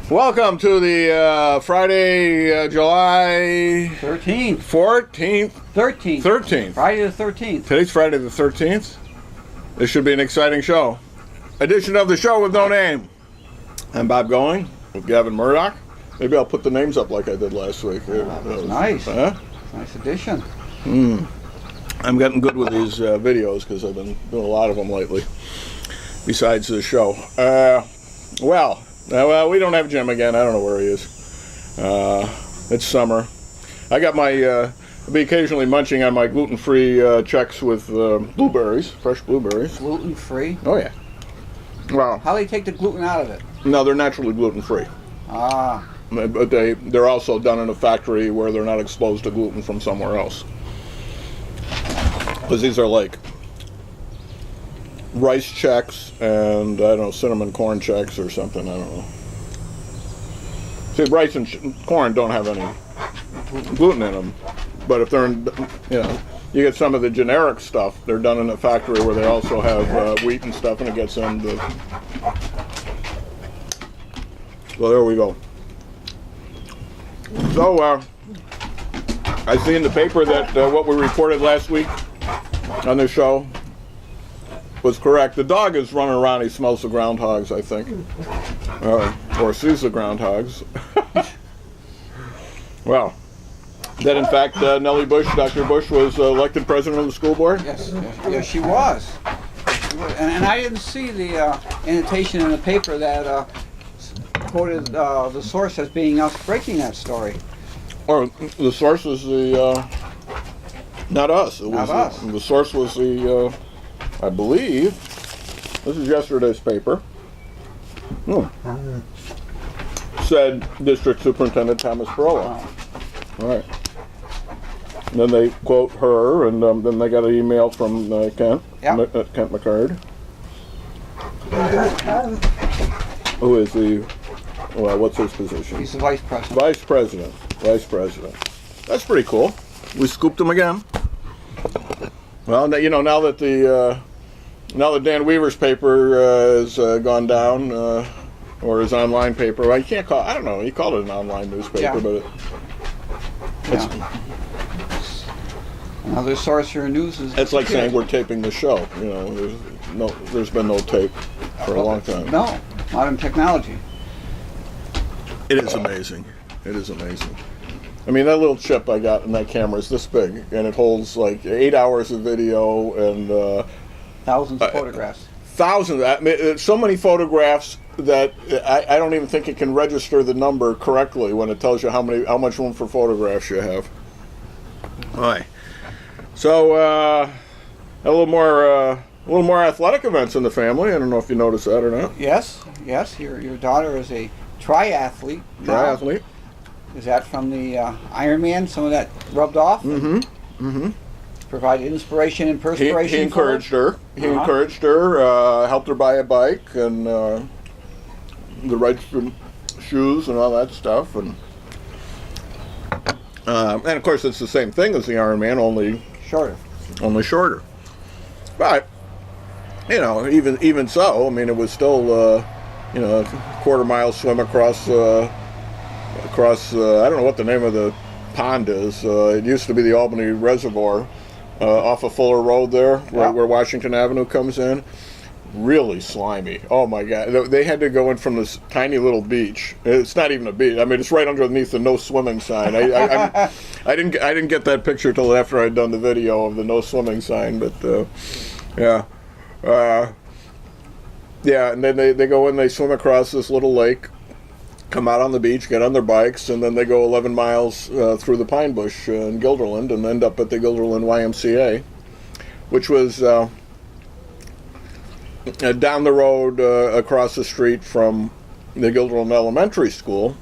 Welcome to the Friday, July 13th. 14th. 13th. 13th. Friday the 13th. Today's Friday the 13th. This should be an exciting show. Edition of the show with no name. I'm Bob Going with Gavin Murdoch. Maybe I'll put the names up like I did last week. That was nice. Huh? Nice addition. I'm getting good with these videos because I've been doing a lot of them lately. Besides the show. Well, we don't have Jim again. I don't know where he is. It's summer. I got my, I'll be occasionally munching on my gluten-free Chex with blueberries, fresh blueberries. Gluten-free? Oh, yeah. Well, how do they take the gluten out of it? No, they're naturally gluten-free. Ah. But they're also done in a factory where they're not exposed to gluten from somewhere else. Because these are like rice Chex and, I don't know, cinnamon corn Chex or something, I don't know. See, rice and corn don't have any gluten in them, but if they're in, you get some of the generic stuff, they're done in a factory where they also have wheat and stuff, and it gets into. Well, there we go. So, I see in the paper that what we reported last week on this show was correct. The dog is running around. He smells the groundhogs, I think, or sees the groundhogs. Well, that in fact Nellie Bush, Dr. Bush, was elected president of the school board. Yes, she was. And I didn't see the annotation in the paper that quoted the source as being us breaking that story. Or the source was the not us. It was not us. The source was the. I believe this is yesterday's paper. Said District Superintendent Thomas Perola. All right. And then they quote her, and then they got an email from Kent, Kent McCard, who is the, what's his position? He's the vice president. Vice president. Vice president. That's pretty cool. We scooped him again. Well, now that Dan Weaver's paper has gone down, or his online paper, well, you can't call. I don't know. He called it an online newspaper, but another source for news is. It's like saying we're taping the show. There's been no tape for a long time. No, modern technology. It is amazing. It is amazing. I mean, that little chip I got in that camera is this big, and it holds like 8 hours of video and thousands of photographs. Thousands. I mean, so many photographs that I don't even think it can register the number correctly when it tells you how much room for photographs you have. All right. So a little more athletic events in the family. I don't know if you noticed that or not. Yes. Your daughter is a triathlete. Triathlete. Is that from the Ironman? Some of that rubbed off? Provided inspiration and perspiration. He encouraged her. He encouraged her, helped her buy a bike and the right shoes and all that stuff. And of course, it's the same thing as the Ironman, only shorter. But even so, I mean, it was still a quarter-mile swim across. I don't know what the name of the pond is. It used to be the Albany Reservoir off of Fuller Road there, where Washington Avenue comes in. Really slimy. Oh my God! They had to go in from this tiny little beach. It's not even a beach. I mean, it's right underneath the no swimming sign. I didn't get that picture till after I'd done the video of the no swimming sign. But and then they go in. They swim across this little lake. Come out on the beach, get on their bikes, and then they go 11 miles through the pine bush in Guilderland and end up at the Guilderland YMCA, which was down the road across the street from the Guilderland Elementary School,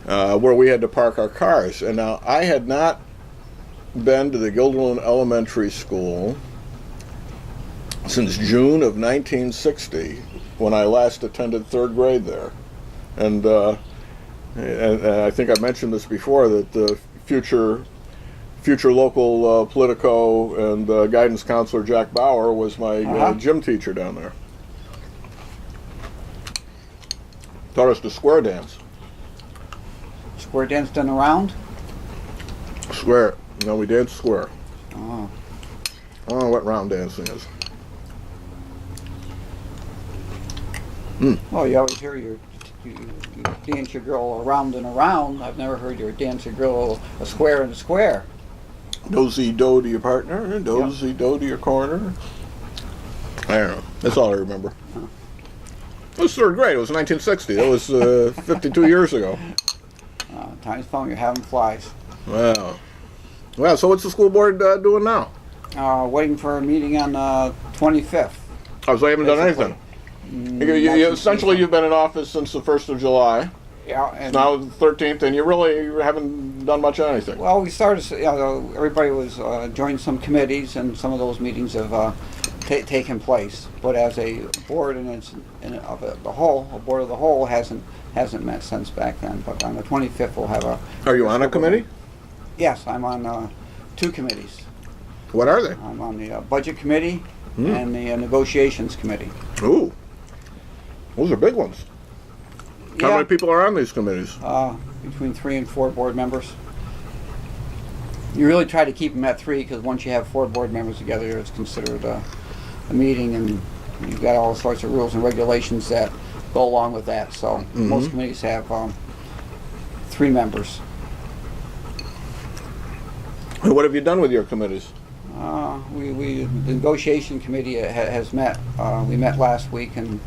where we had to park our cars. And now I had not been to the Guilderland Elementary School since June of 1960, when I last attended third grade there. And I think I mentioned this before, that the future local Politico and guidance counselor Jack Bauer was my gym teacher down there. Taught us the square dance. Square dance done around? Square. No, we danced square. Oh. I don't know what round dancing is. Oh, you always hear you dance your girl around and around. I've never heard you dance your girl a square and a square. Do-si-do to your partner, do-si-do to your corner. I don't know. That's all I remember. It was third grade. It was 1960. That was 52 years ago. Time's flying. You're having flies. Wow. Well, so what's the school board doing now? Waiting for a meeting on the 25th. Oh, so you haven't done anything? Essentially, you've been in office since the 1st of July. Yeah. And It's now the 13th, and you really haven't done much of anything. well, we started. Everybody was joined some committees, and some of those meetings have taken place. But as a board the whole, a board of the whole hasn't met since back then. But on the 25th, we'll have a. Are you on a committee? Yes, I'm on 2 committees. What are they? I'm on the budget committee and the negotiations committee. Ooh. Those are big ones. How Yeah. many people are on these committees? Between 3 and 4 board members. You really try to keep them at 3 because once you have 4 board members together, it's considered a meeting, and you've got all sorts of rules and regulations that go along with that. So most committees have 3 members. And what have you done with your committees? The negotiation committee has met. We met last week and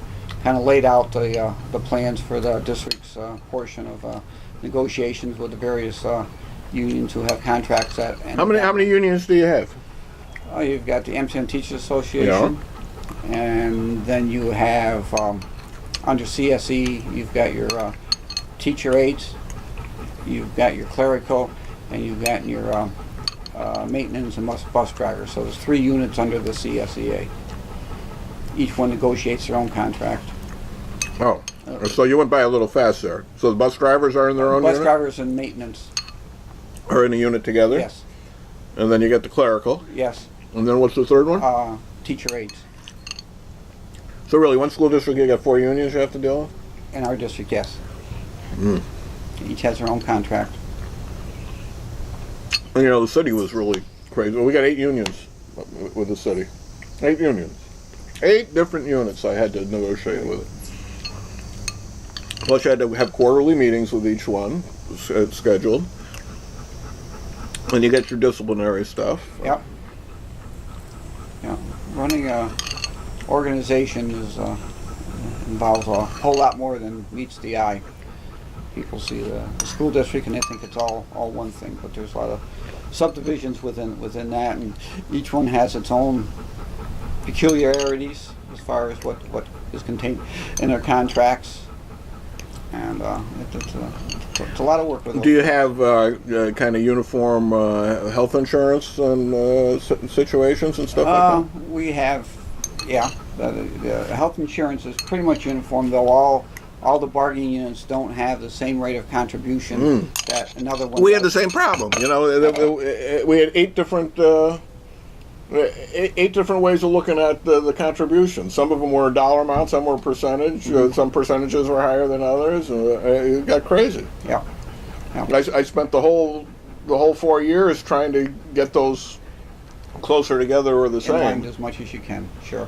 kind of laid out the plans for the district's portion of negotiations with the various unions who have contracts at. How many unions do you have? You've got the MCN Teachers Association, and then you have under CSE, you've got your teacher aides, you've got your clerical, and you've got your maintenance and bus drivers. So there's 3 units under the CSEA. Each one negotiates their own contract. Oh, so you went by a little fast there. So the bus drivers are in their own Bus unit? drivers and maintenance. Are in a unit together? Yes. And then you get the clerical. Yes. And then what's the third one? Teacher aides. So really, one school district, you got 4 unions you have to deal with? In our district, yes. Each has their own contract. And, the city was really crazy. Well, we got 8 unions with the city. 8 unions. 8 different units I had to negotiate with. Plus, you had to have quarterly meetings with each one, scheduled. And you get your disciplinary stuff. Yep. Yeah. Running a organization involves a whole lot more than meets the eye. People see the school district and they think it's all one thing, but there's a lot of subdivisions within that, and each one has its own peculiarities as far as what is contained in their contracts, and it's a lot of work with it. Do you have kind of uniform health insurance and situations and stuff like that? We have, yeah. The health insurance is pretty much uniform, though all the bargaining units don't have the same rate of contribution that another one We does. had the same problem. We had 8 different 8 different ways of looking at the contribution. Some of them were dollar amount, some were percentage. Some percentages were higher than others. It got crazy. Yeah. I spent the whole 4 years trying to get those closer together or the In line same. as much as you can. Sure.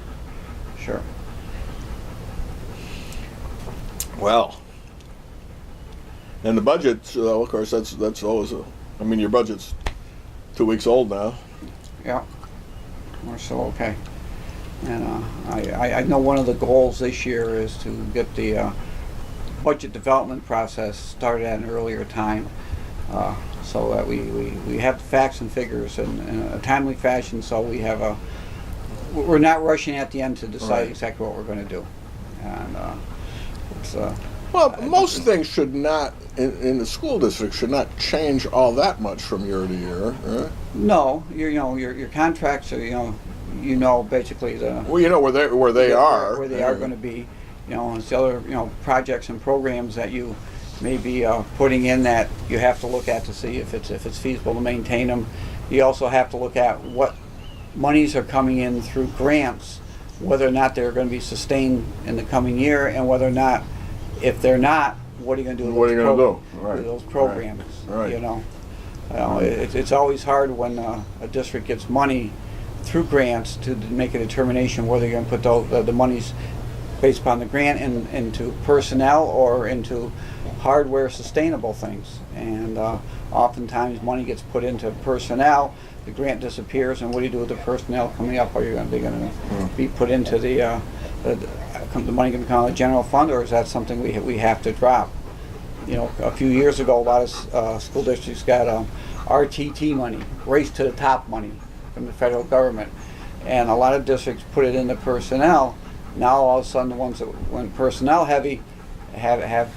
Well, and the budget, of course, that's always your budget's 2 weeks old now. Yeah. We're still okay. And I know one of the goals this year is to get the budget development process started at an earlier time, so that we have the facts and figures in a timely fashion, so we're not rushing at the end to decide exactly what we're going to do. And most things should not, in the school district, should not change all that much from year to year. No, your contracts are basically the Where they are going to be. It's the other projects and programs that you may be putting in that you have to look at to see if it's feasible to maintain them. You also have to look at what monies are coming in through grants, whether or not they're going to be sustained in the coming year, and whether or not if they're not, what are you going to do? What are you going to do? Right. With those programs, Right. you know. It's always hard when a district gets money through grants to make a determination whether you're going to put the monies based upon the grant into personnel or into hardware sustainable things. And oftentimes money gets put into personnel, the grant disappears, and what do you do with the personnel coming up? Are you going to be put into the money going to come out of the general fund, or is that something we have to drop? You know, a few years ago, a lot of school districts got RTT money, race to the top money from the federal government, and a lot of districts put it into personnel. Now all of a sudden, the ones that went personnel heavy have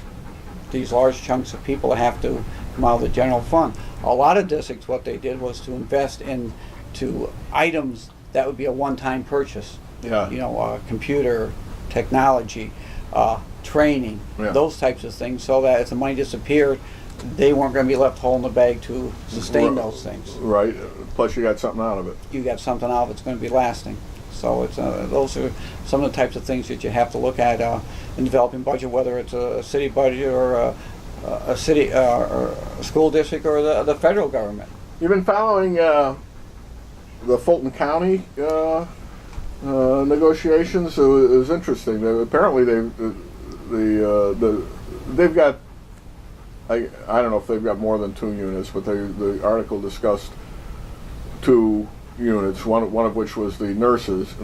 these large chunks of people that have to come out of the general fund. A lot of districts, what they did was to invest into items that would be a one-time purchase. Yeah. You know, computer technology, training, those types of things, so that if the money disappeared, they weren't going to be left whole in the bag to sustain those things. Right. Plus, you got something out of it. You got something out of it that's going to be lasting. So it's those are some of the types of things that you have to look at in developing budget, whether it's a city budget or a city or a school district or the federal government. You've been following the Fulton County negotiations. It was interesting. Apparently, they've got. I don't know if they've got more than 2 units, but the article discussed 2 units. One of which was the nurses,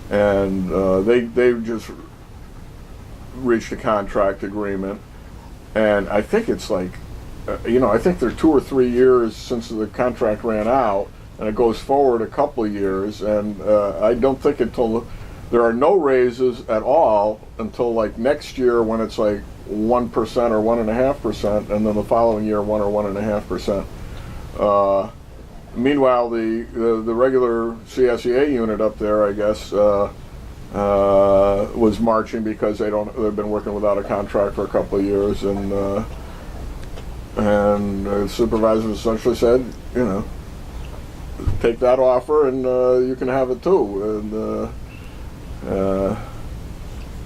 and they've just reached a contract agreement, and I think it's like, I think they're 2 or 3 years since the contract ran out, and it goes forward a couple of years, and I don't think there are no raises at all until like next year, when it's like 1% or 1.5%, and then the following year 1 or 1.5%. Meanwhile, the regular CSEA unit up there, I guess, was marching because they've been working without a contract for a couple of years, and the supervisors essentially said, take that offer and you can have it too. And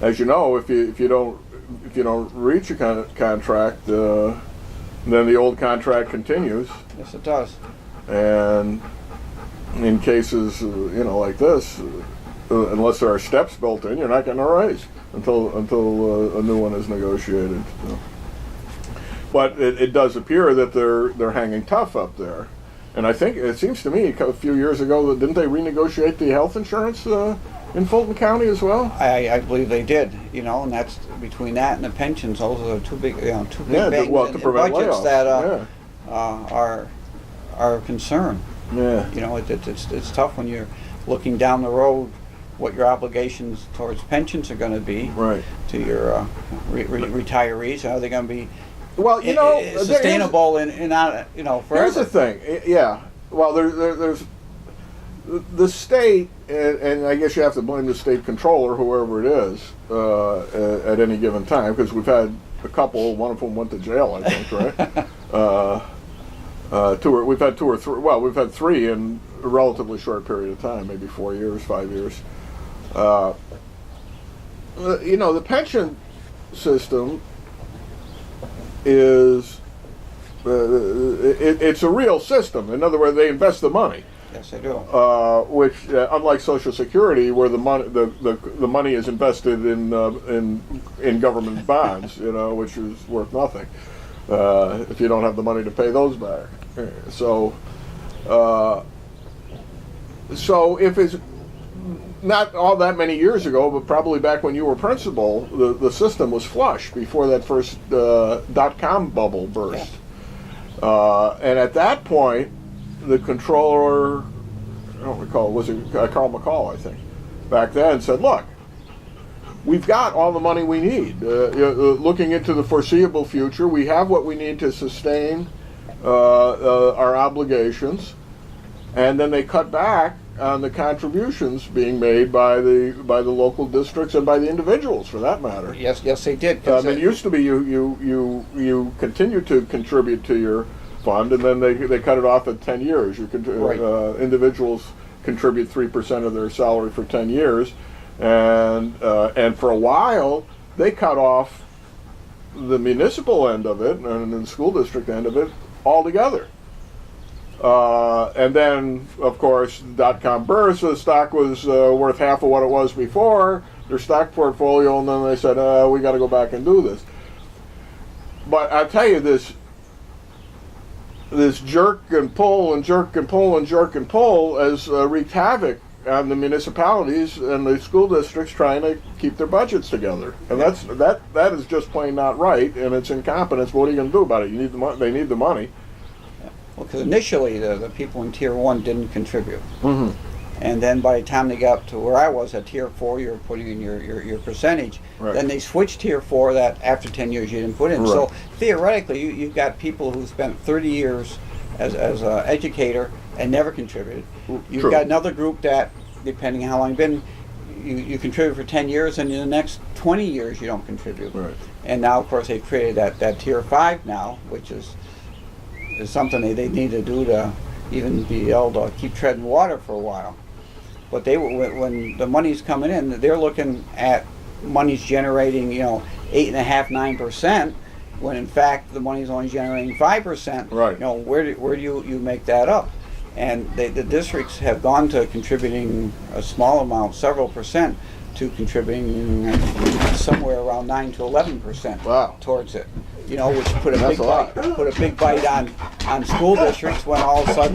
as you know, if you don't reach a contract, then the old contract continues. Yes, it does. And in cases, like this, unless there are steps built in, you're not getting a raise until a new one is negotiated. So. But it does appear that they're hanging tough up there. And I think it seems to me a few years ago, didn't they renegotiate the health insurance in Fulton County as well? I believe they did, and that's between that and the pensions. Those are two big, two big bangs to in prevent budgets layoffs. That are a concern. Yeah. It's tough when you're looking down the road what your obligations towards pensions are going to be. Right. To your retirees. Are they going to be sustainable and not forever? Here's the thing. Yeah. Well, there's the state, and I guess you have to blame the state controller, whoever it is, at any given time, because we've had a couple. One of them went to jail, I think, right? We've had 2 or 3. Well, we've had 3 in a relatively short period of time, maybe 4 years, 5 years. The pension system is it's a real system. In other words, they invest the money. Yes, they do. Which, unlike Social Security, where the money is invested in government bonds, which is worth nothing if you don't have the money to pay those back. So if it's not all that many years ago, but probably back when you were principal, the system was flush before that first .com bubble burst. Yeah. And at that point, the controller, I don't recall, was it Carl McCall, I think, back then said, look, we've got all the money we need. Looking into the foreseeable future, we have what we need to sustain our obligations. And then they cut back on the contributions being made by the local districts and by the individuals, for that matter. Yes, they did. It used to be you continue to contribute to your fund, and then they cut it off at 10 years. Individuals contribute 3% of their salary for 10 years, and for a while they cut off the municipal end of it and the school district end of it altogether. And then, of course, dot-com burst, the stock was worth half of what it was before, their stock portfolio, and then they said, we got to go back and do this. But I tell you, this jerk and pull and jerk and pull and jerk and pull has wreaked havoc on the municipalities and the school districts trying to keep their budgets together. And that is just plain not right, and it's incompetence. But what are you going to do about it? You need the money. They need the money. Well, because initially the people in Tier 1 didn't contribute. Mm-hmm. And then by the time they got up to where I was at Tier 4, you're putting in your percentage. Right. Then they switched Tier 4 that after 10 years you didn't put in. Right. So theoretically, you've got people who spent 30 years as an educator and never contributed. You've True. got another group that, depending on how long you've been, you contribute for 10 years, and in the next 20 years you don't contribute. Right. And now, of course, they've created that Tier 5 now, which is something they need to do to even be able to keep treading water for a while. But when the money's coming in, they're looking at money's generating 8.5%, 9%, when in fact the money's only generating 5%. Right. Where do you make that up? And the districts have gone to contributing a small amount, several percent, to contributing somewhere around 9 to 11%. Wow. Towards it. Which put a That's big a lot. put a big bite on school districts, when all of a sudden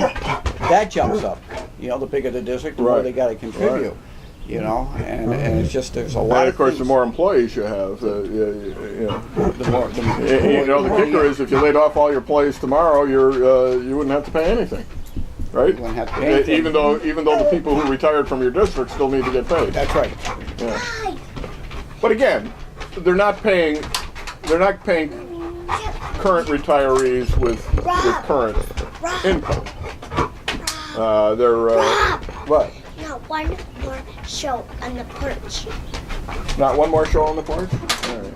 that jumps up. The bigger the district, the more Right. they got to contribute. And it's just there's a lot. And of course, the things. more employees you have, the more. the kicker is if you laid off all your employees tomorrow, you wouldn't have to pay anything, right? You wouldn't have to pay anything. Even though the people who retired from your district still need to get paid. That's right. Yeah. But again, they're not paying current retirees with current income. They're what? Not one more show on the porch. Not one more show on the porch? All right.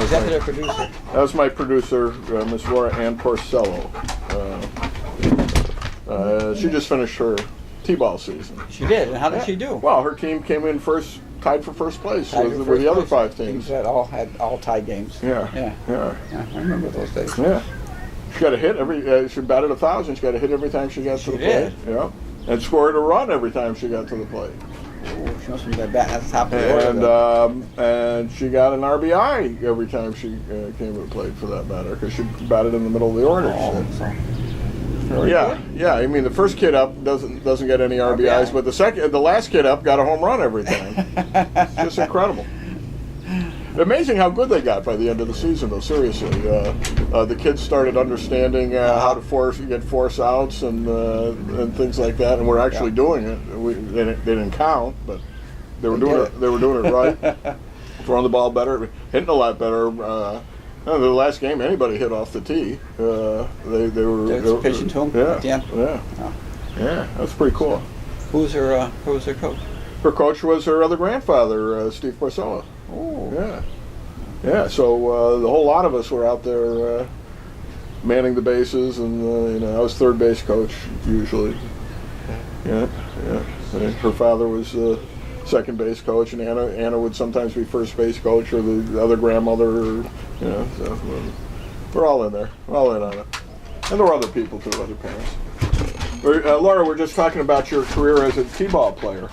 Is that their producer? That was my producer, Miss Laura Ann Porcello. She just finished her T-ball season. She did. And how did she do? Well, her team came in tied for first place Tied with for the first other place. 5 Teams teams. that all had all tie games. Yeah. Yeah, I remember those days. Yeah. She got a hit she batted 1,000. She got a hit every time she got to the did. plate. Yeah. And scored a run every time she got to the plate. Ooh, she must have been batting at the top of the order. And she got an RBI every time she came to the plate, for that matter, because she batted in the middle of the order. Yeah. I mean, the first kid up doesn't get any RBIs, but the last kid up got a home run every time. It's just incredible. Amazing how good they got by the end of the season, though. Seriously, the kids started understanding how to get force outs and things like that, and we're actually doing it. They didn't count, but they were doing it. They were doing it right, throwing the ball better, hitting a lot better. The last game anybody hit off the tee, they were pitching to them. Yeah, that's pretty cool. Who was her coach? Her coach was her other grandfather, Steve Porcello. Oh. Yeah. So the whole lot of us were out there manning the bases, and I was third base coach usually. Yeah. Her father was second base coach, and Anna would sometimes be first base coach, or the other grandmother. So we're all in there. We're all in on it, and there were other people too, other parents. Laura, we're just talking about your career as a t-ball player.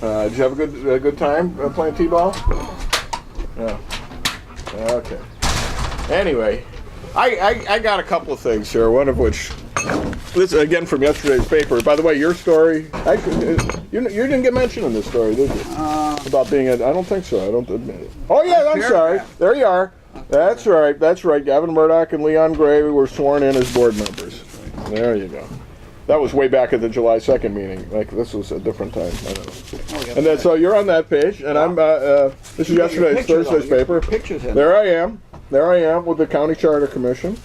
Did you have a good time playing t-ball? Yeah. Okay. Anyway, I got a couple of things here. One of which, this is again from yesterday's paper. By the way, your story. You didn't get mentioned in this story, did you? About being I don't think so. I don't admit it. Oh yeah, I'm sorry. There you are. That's right. Gavin Murdoch and Leon Gray were sworn in as board members. There you go. That was way back at the July 2nd meeting. Like, this was a different time. I don't know. And then, so you're on that page, and I'm. This is yesterday's Thursday's paper. Pictures in There I am with the County Charter Commission.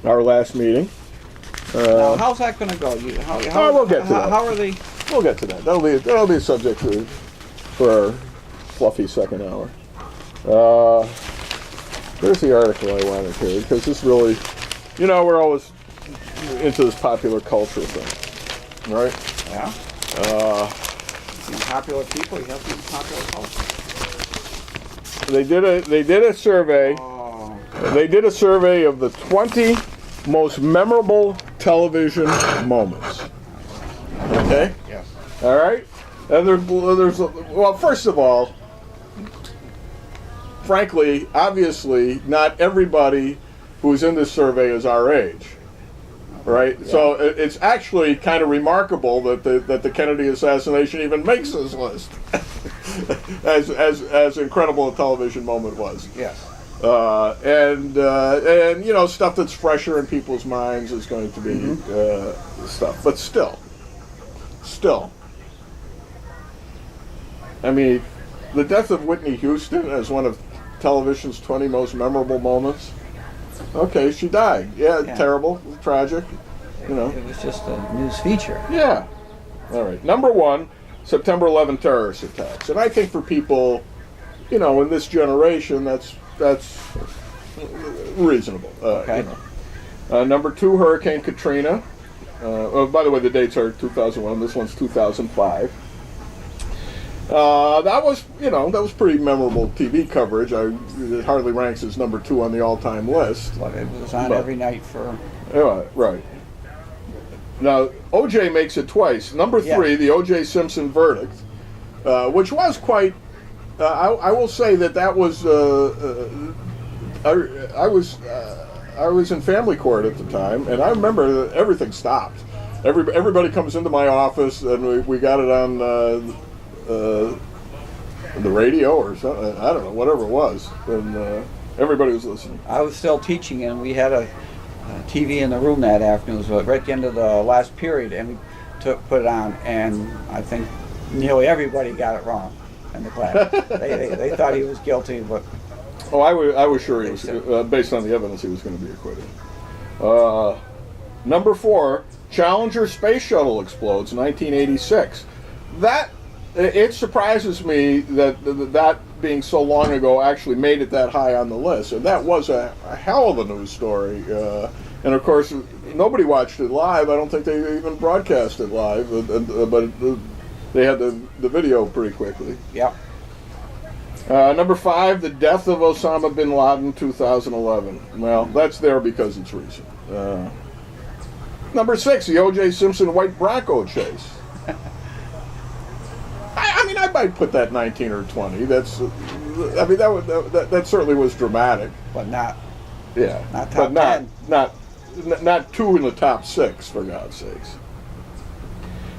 Our last meeting. Now, how's that going to go? We'll get to that. How are they? We'll get to that. That'll be a subject for our fluffy second hour. Here's the article I wanted here, because this really, we're always into this popular culture thing, right? Yeah. popular people. He has to be popular culture. They did a survey. Oh, They did a survey of the 20 most memorable television moments. Okay? yes. All right? And there's well, first of all, frankly, obviously, not everybody who's in this survey is our age. Right? Yeah. So it's actually kind of remarkable that the Kennedy assassination even makes this list. as incredible a television moment was. Yes. And you know, stuff that's fresher in people's minds is going to be stuff. But still, I mean, the death of Whitney Houston as one of television's 20 most memorable moments. Okay, she died. Yeah. Terrible, tragic. You know. It was just a news feature. Yeah. All right. Number one, September 11 terrorist attacks, and I think for people, you know, in this generation, that's reasonable. Okay. You know. Number two, Hurricane Katrina. Oh, by the way, the dates are 2001. This one's 2005. That was pretty memorable TV coverage. It hardly ranks as number two on the all-time list. But it was on every night for. Right. Now, O.J. makes it twice. Number three, the O.J. Simpson verdict, which was quite. I will say that was. I was in family court at the time, and I remember that everything stopped. Everybody comes into my office, and we got it on the radio or something. I don't know, whatever it was, and everybody was listening. I was still teaching, and we had a TV in the room that afternoon. It was right at the end of the last period, and we put it on, and I think nearly everybody got it wrong in the class. they thought he was guilty, but oh, I was sure he was, based on the evidence, he was going to be acquitted. Number four, Challenger space shuttle explodes, 1986. It surprises me that being so long ago actually made it that high on the list, and that was a hell of a news story. And of course, nobody watched it live. I don't think they even broadcast it live, but they had the video pretty quickly. yeah. Number five, the death of Osama bin Laden, 2011. Well, that's there because it's recent. Number six, the O.J. Simpson white Bronco chase. I mean, I might put that 19 or 20. That certainly was dramatic. But not. Yeah, Not top but 10. not two in the top six, for God's sakes.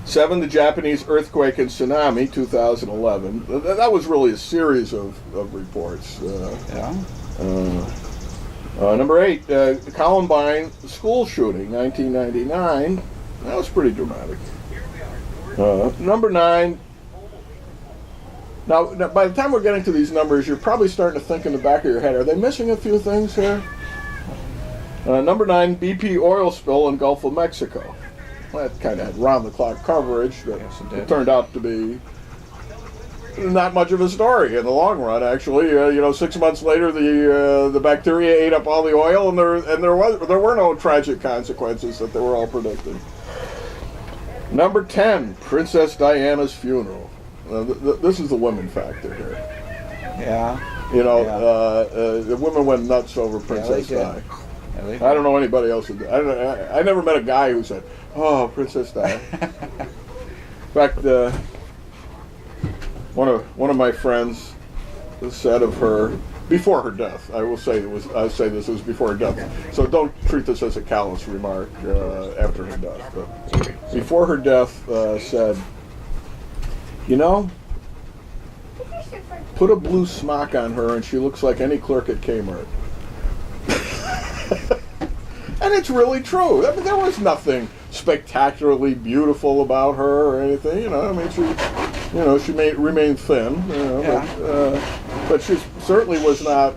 Seven, the Japanese earthquake and tsunami, 2011. That was really a series of reports. Number eight, Columbine school shooting, 1999. That was pretty dramatic. Number nine. Now, by the time we're getting to these numbers, you're probably starting to think in the back of your head, are they missing a few things here? Number nine, BP oil spill in Gulf of Mexico. Well, that kind of had round-the-clock coverage. But Yes, it it did. turned out to be not much of a story in the long run, actually. 6 months later, the bacteria ate up all the oil, and there were no tragic consequences that they were all predicting. Number 10, Princess Diana's funeral. This is the women factor here. Yeah. The women went nuts over Princess did. Di. Yeah, they I don't know anybody else who did. I never met a guy who said, "Oh, Princess Di." In fact, one of my friends said of her before her death. I say this was before her death. So don't treat this as a callous remark after her death. But before her death, said, put a blue smock on her and she looks like any clerk at Kmart. And it's really true. I mean, there was nothing spectacularly beautiful about her or anything. I mean, she remained thin. But she certainly was not.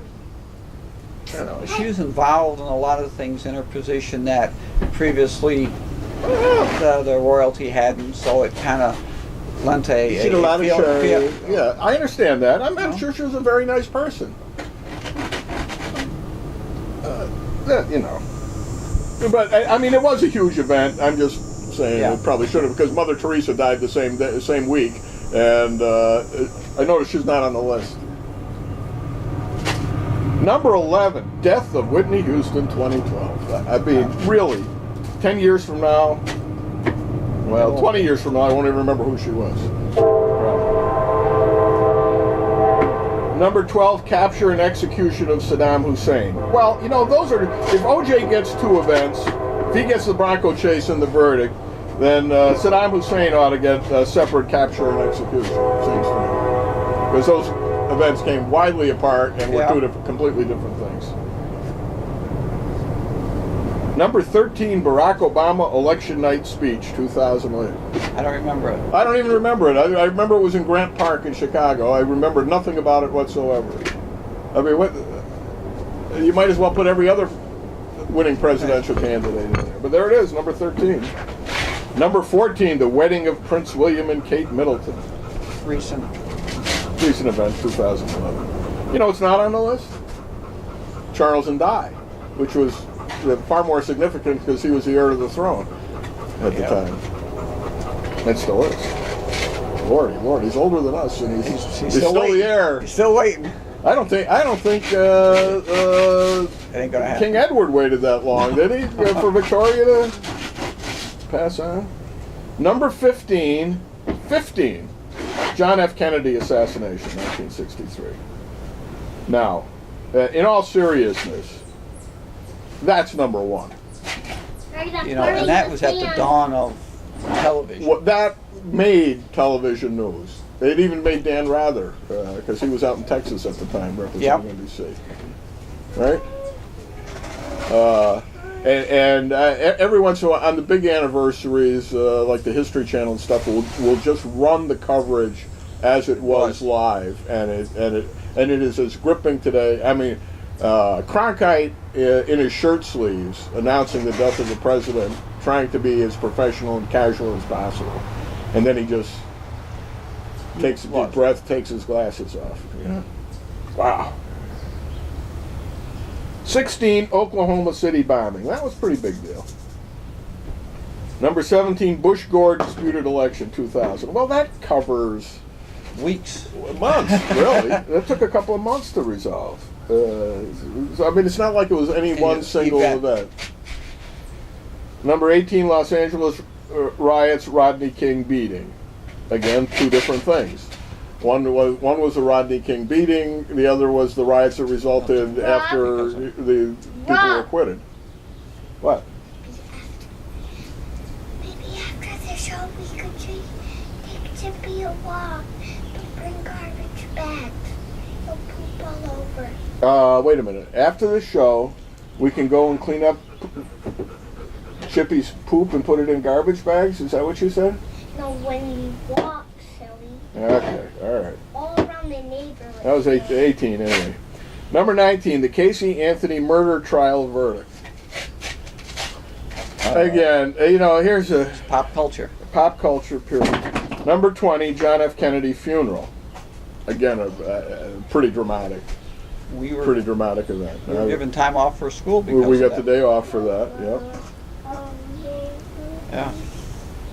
She was involved in a lot of things in her position that previously the royalty hadn't, so it kind of lent a She did a lot of feel- charity. feel- Yeah, I understand that. I'm sure she was a very nice person. But I mean, it was a huge event. I'm just saying it probably should have, because Mother Teresa died the same week, And I noticed she's not on the list. Number 11, Death of Whitney Houston, 2012. I mean, really, 10 years from now, well, 20 years from now, I won't even remember who she was. Number 12, Capture and Execution of Saddam Hussein. Well, you know, those are, if OJ gets 2 events, if he gets the Bronco chase and the verdict, then Saddam Hussein ought to get a separate capture and execution, seems to me. Because those events came widely apart and were 2 completely different things. Number 13, Barack Obama election night speech, 2008. I don't remember it. I don't even remember it. I remember it was in Grant Park in Chicago. I remember nothing about it whatsoever. I mean, what? You might as well put every other winning presidential candidate in there. But there it is, number 13. Number 14, the wedding of Prince William and Kate Middleton. Recent. Recent event, 2011. You know it's not on the list? Charles and Di, which was far more significant because he was the heir to the throne at the time. It still is. Lord, he's older than us, and he's still the heir. He's still waiting. I don't think It ain't gonna happen. King Edward waited that long, did he? For Victoria to pass on. Number 15, John F. Kennedy assassination, 1963. Now, in all seriousness, that's number 1. You know, and that was at the dawn of television. What that made television news. They'd even made Dan Rather, because he was out in Texas at the time representing NBC. Right? And every once in a while, on the big anniversaries, like the History Channel and stuff, we'll just run the coverage as it was live, and it is as gripping today. I mean, Cronkite in his shirt sleeves announcing the death of the president, trying to be as professional and casual as possible, and then he just takes a deep breath, takes his glasses off. Yeah. Wow. 16, Oklahoma City bombing. That was a pretty big deal. Number 17, Bush-Gore disputed election, 2000. Well, that covers Weeks. months, really. That took a couple of months to resolve. I mean, it's not like it was any one single event. Number 18, Los Angeles riots, Rodney King beating. Again, 2 different things. One was the Rodney King beating. The other was the riots that resulted after the people were acquitted. What? Maybe after the show we could take Chippy a walk. Don't bring garbage bags. He'll poop all over. Wait a minute. After the show, we can go and clean up Chippy's poop and put it in garbage bags? Is that what you said? No, when you walk, silly. Okay, all right. All around the neighborhood. That was 18 anyway. Number 19, the Casey Anthony murder trial verdict. Again, you know, here's a Pop culture. pop culture period. Number 20, John F. Kennedy funeral. Again, a pretty dramatic event. We were given time off for school because we of got the that. day off for that. Yep. Yeah.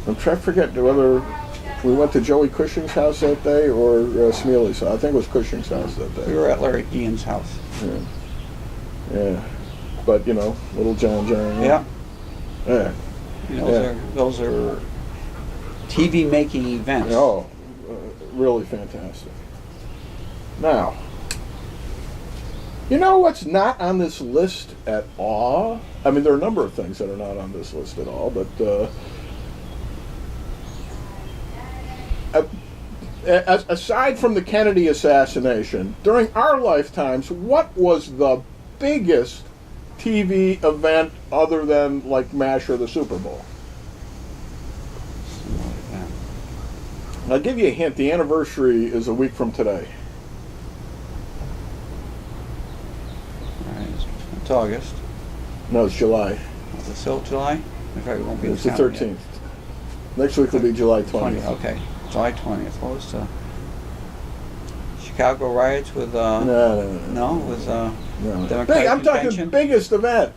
I'm trying to forget whether we went to Joey Cushing's house that day or Smealy's house. I think it was Cushing's house that day. We were at Larry Ian's house. Yeah. But, you know, little John. Yeah. Yeah. You know, those are TV making events. Oh, really fantastic. Now, you know what's not on this list at all? I mean, there are a number of things that are not on this list at all, but aside from the Kennedy assassination, during our lifetimes, what was the biggest TV event other than like MASH or the Super Bowl? I'll give you a hint. The anniversary is a week from today. Alright, it's August. No, it's July. Is it still July? It probably won't be It's the calendar 13th. yet. Next week will be July 20th. Okay, July 20th. What was Chicago riots with No. with No. Democratic I'm talking convention? biggest event.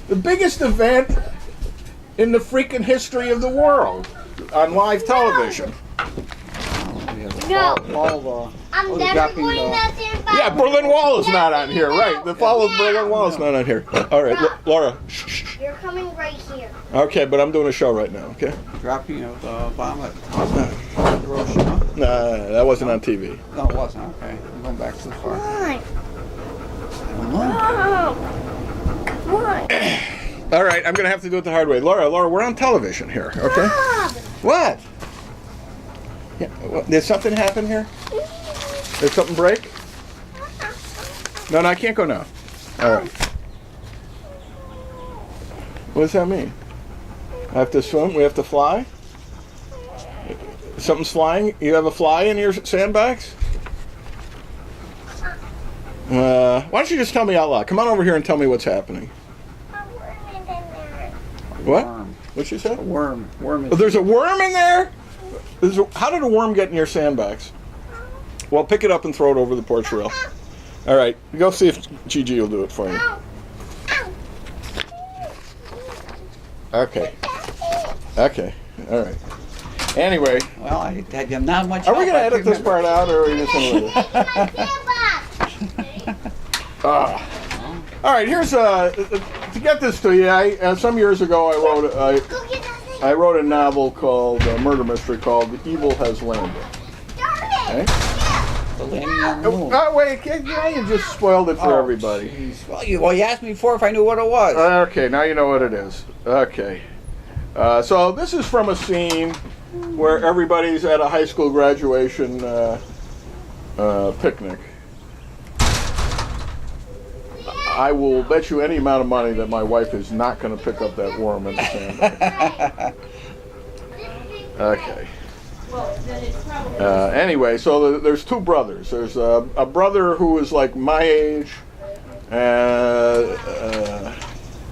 The biggest event in the freaking history of the world on live television. We have No. I I'm was never dropping going the- out there by Yeah, Berlin Wall is not on here, right? The fall of Yeah. Berlin Wall is not on here. All right, Laura. Shh, shh, shh. You're coming right here. Okay, but I'm doing a show right now. Okay. dropping of the bomb at Hiroshima. Nah, that wasn't on TV. No, it wasn't. Okay, I'm going back too far. Come on. I don't know. Come on. All right, I'm gonna have to do it the hard way. Laura, we're on television here. Okay. Bob. What? Yeah. What, did something happen here? Did something break? No, I can't go now. All right. What does that mean? I have to swim? We have to fly? Something's flying? You have a fly in your sandbags? Why don't you just tell me out loud? Come on over here and tell me what's happening. A worm is in there. What? Worm. What'd she say? A worm. Worm Oh, is. there's a worm in there? How did a worm get in your sandbags? Well, pick it up and throw it over the porch rail. All right, go see if Gigi will do it for you. Ow. Ow. Okay. Okay. All right. Anyway, Well, I had not much. are we help, going to I edit this remember. part out, or are we just going to leave it? My sandbox. All right. Here's to get this to you. Some years ago I Go get that thing. I wrote a novel called a murder mystery called "The Evil Has Landed." Darn Okay. it. Yeah. The landing on the moon. Oh wait, now you just spoiled it for Oh, everybody. jeez. Well, you asked me before if I knew what it was. Okay, now you know what it is. Okay. So this is from a scene where everybody's at a high school graduation picnic. I will bet you any amount of money that my wife is not going to pick up that worm in the sandbag. Okay. Anyway, so there's two brothers. There's a brother who is like my age, and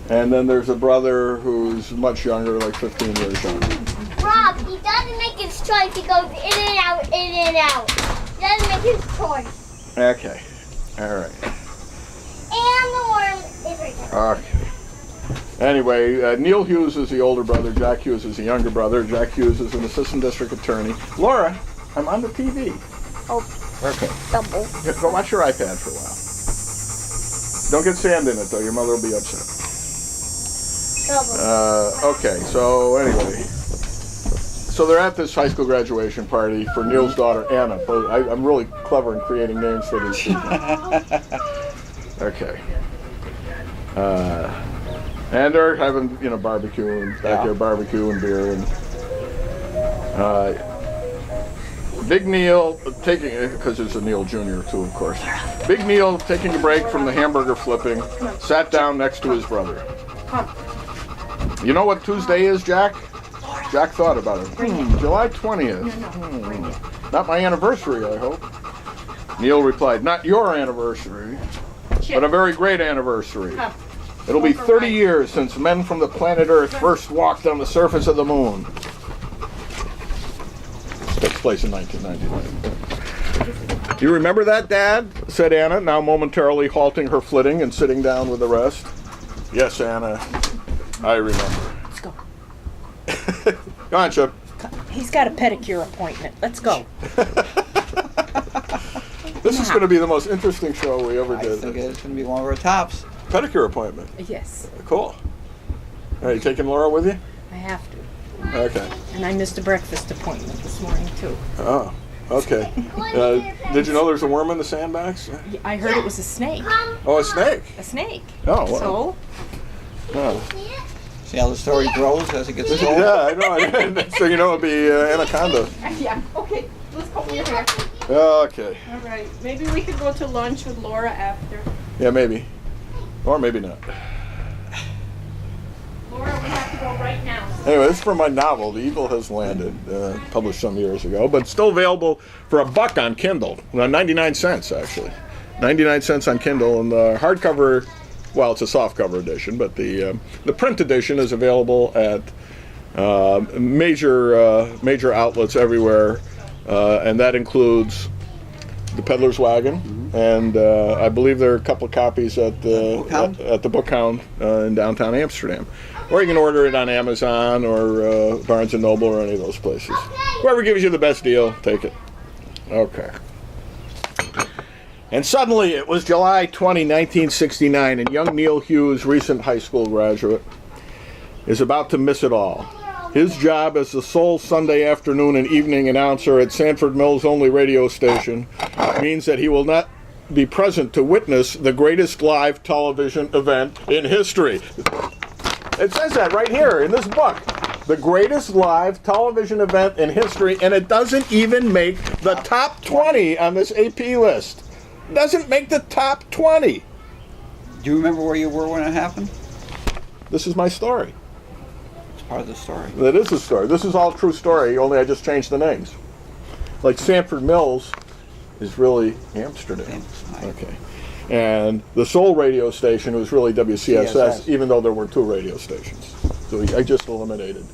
then there's a brother who's much younger, like 15 years younger. Rob, he doesn't make his choice. He goes in and out, in and out. He doesn't make his choice. Okay. All right. And the worm is right there. Okay. Anyway, Neil Hughes is the older brother. Jack Hughes is the younger brother. Jack Hughes is an assistant district attorney. Laura, I'm on the TV. Oh, Okay. double. Go watch your iPad for a while. Don't get sand in it, though. Your mother will be upset. Double. Okay, so anyway. So they're at this high school graduation party for Neil's daughter, Anna. But I'm really clever in creating names for these people. Okay. And they're having, barbecue and backyard barbecue and beer and Big Neil taking, because there's a Neil Jr. too, of course. Big Neil taking a break from the hamburger flipping, sat down next to his brother. You know what Tuesday is, Jack? Jack thought about it. July 20th. Not my anniversary, I hope. Neil replied, not your anniversary, but a very great anniversary. It'll be 30 years since men from the planet Earth first walked on the surface of the moon. This takes place in 1999. You remember that, Dad? Said Anna, now momentarily halting her flitting and sitting down with the rest. Yes, Anna, I remember. Let's go. Go on, Chip. He's got a pedicure appointment. Let's go. This is going to be the most interesting show we ever I did. think it's going to be one of our tops. Pedicure appointment. Yes, Cool. Are you taking Laura with you? I have to. Okay. And I missed a breakfast appointment this morning, too. Oh, okay. Did you know there's a worm in the sandbags? I heard it was a snake. Oh, a snake. A snake. Oh, wow. So, Oh. See how the story grows as it gets told? Yeah, I know. Next thing you know, it'll be anaconda. yeah, okay. Let's go over here. Okay. All right. Maybe we could go to lunch with Laura after. Yeah, maybe. Or maybe not. Laura, we have to go right now. Anyway, this is from my novel, The Evil Has Landed, published some years ago, but still available for $1 on Kindle. Well, 99 cents, actually. 99 cents on Kindle, and the hardcover, well, it's a softcover edition, but the print edition is available at major outlets everywhere, and that includes the Peddler's Wagon, and I believe there are a couple of copies at the Bookhound in downtown Amsterdam. Or you can order it on Amazon or Barnes & Noble or any of those places. Whoever gives you the best deal, take it. Okay. And suddenly it was July 20, 1969, and young Neil Hughes, recent high school graduate, is about to miss it all. His job as the sole Sunday afternoon and evening announcer at Sanford Mills' only radio station means that he will not be present to witness the greatest live television event in history. It says that right here in this book. The greatest live television event in history, and it doesn't even make the top 20 on this AP list. It doesn't make the top 20. Do you remember where you were when it happened? This is my story. It's part of the story. That is the story. This is all true story, only I just changed the names. Like Sanford Mills is really Amsterdam. Okay. And the Seoul radio station was really WCSS, CSS. even though there were 2 radio stations. So I just eliminated.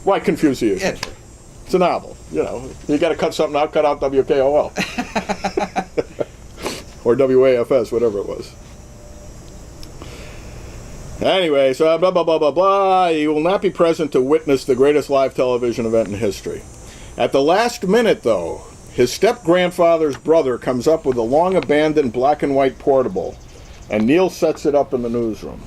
Why confuse the issue? Yes. It's a novel, you know. You got to cut something out, cut out WKOL. Or WAFS, whatever it was. Anyway, so blah, blah, blah, blah, blah. He will not be present to witness the greatest live television event in history. At the last minute, though, his step-grandfather's brother comes up with a long-abandoned black-and-white portable, and Neil sets it up in the newsroom.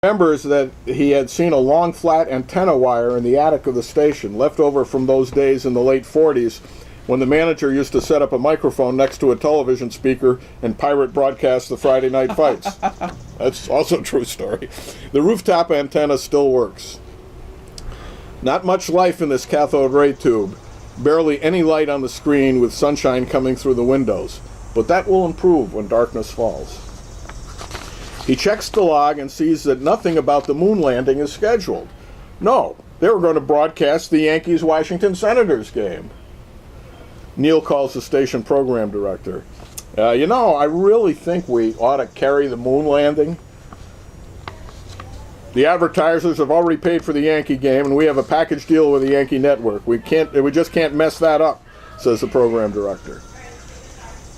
He remembers that he had seen a long, flat antenna wire in the attic of the station, left over from those days in the late 40s, when the manager used to set up a microphone next to a television speaker and pirate broadcast the Friday night fights. That's also a true story. The rooftop antenna still works. Not much life in this cathode ray tube. Barely any light on the screen with sunshine coming through the windows. But that will improve when darkness falls. He checks the log and sees that nothing about the moon landing is scheduled. No, they were going to broadcast the Yankees-Washington Senators game. Neil calls the station program director. You know, I really think we ought to carry the moon landing. The advertisers have already paid for the Yankee game, and we have a package deal with the Yankee network. We just can't mess that up, says the program director.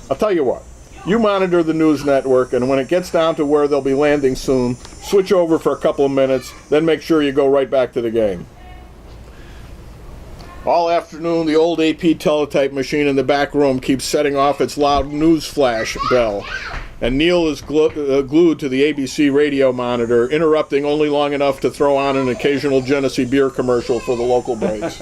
I'll tell you what. You monitor the news network, and when it gets down to where they'll be landing soon, switch over for a couple of minutes, then make sure you go right back to the game. All afternoon, the old AP teletype machine in the back room keeps setting off its loud news flash bell, and Neil is glued to the ABC radio monitor, interrupting only long enough to throw on an occasional Genesee beer commercial for the local breaks.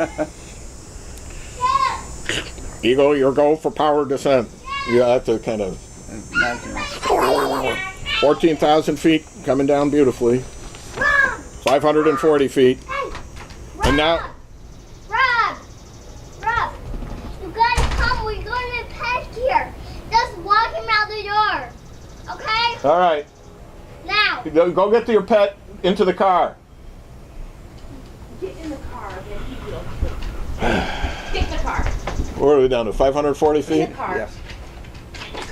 Eagle, your go for power descent. You have to kind of... 14,000 feet, coming down beautifully. 540 feet. And now... You gotta come, we're going to pet here. Just walk him out the door. Okay? All right. Now. Go get your pet into the car. Get in the car, then he will. Take the car. Where are we down to? 540 feet? The car. Yes.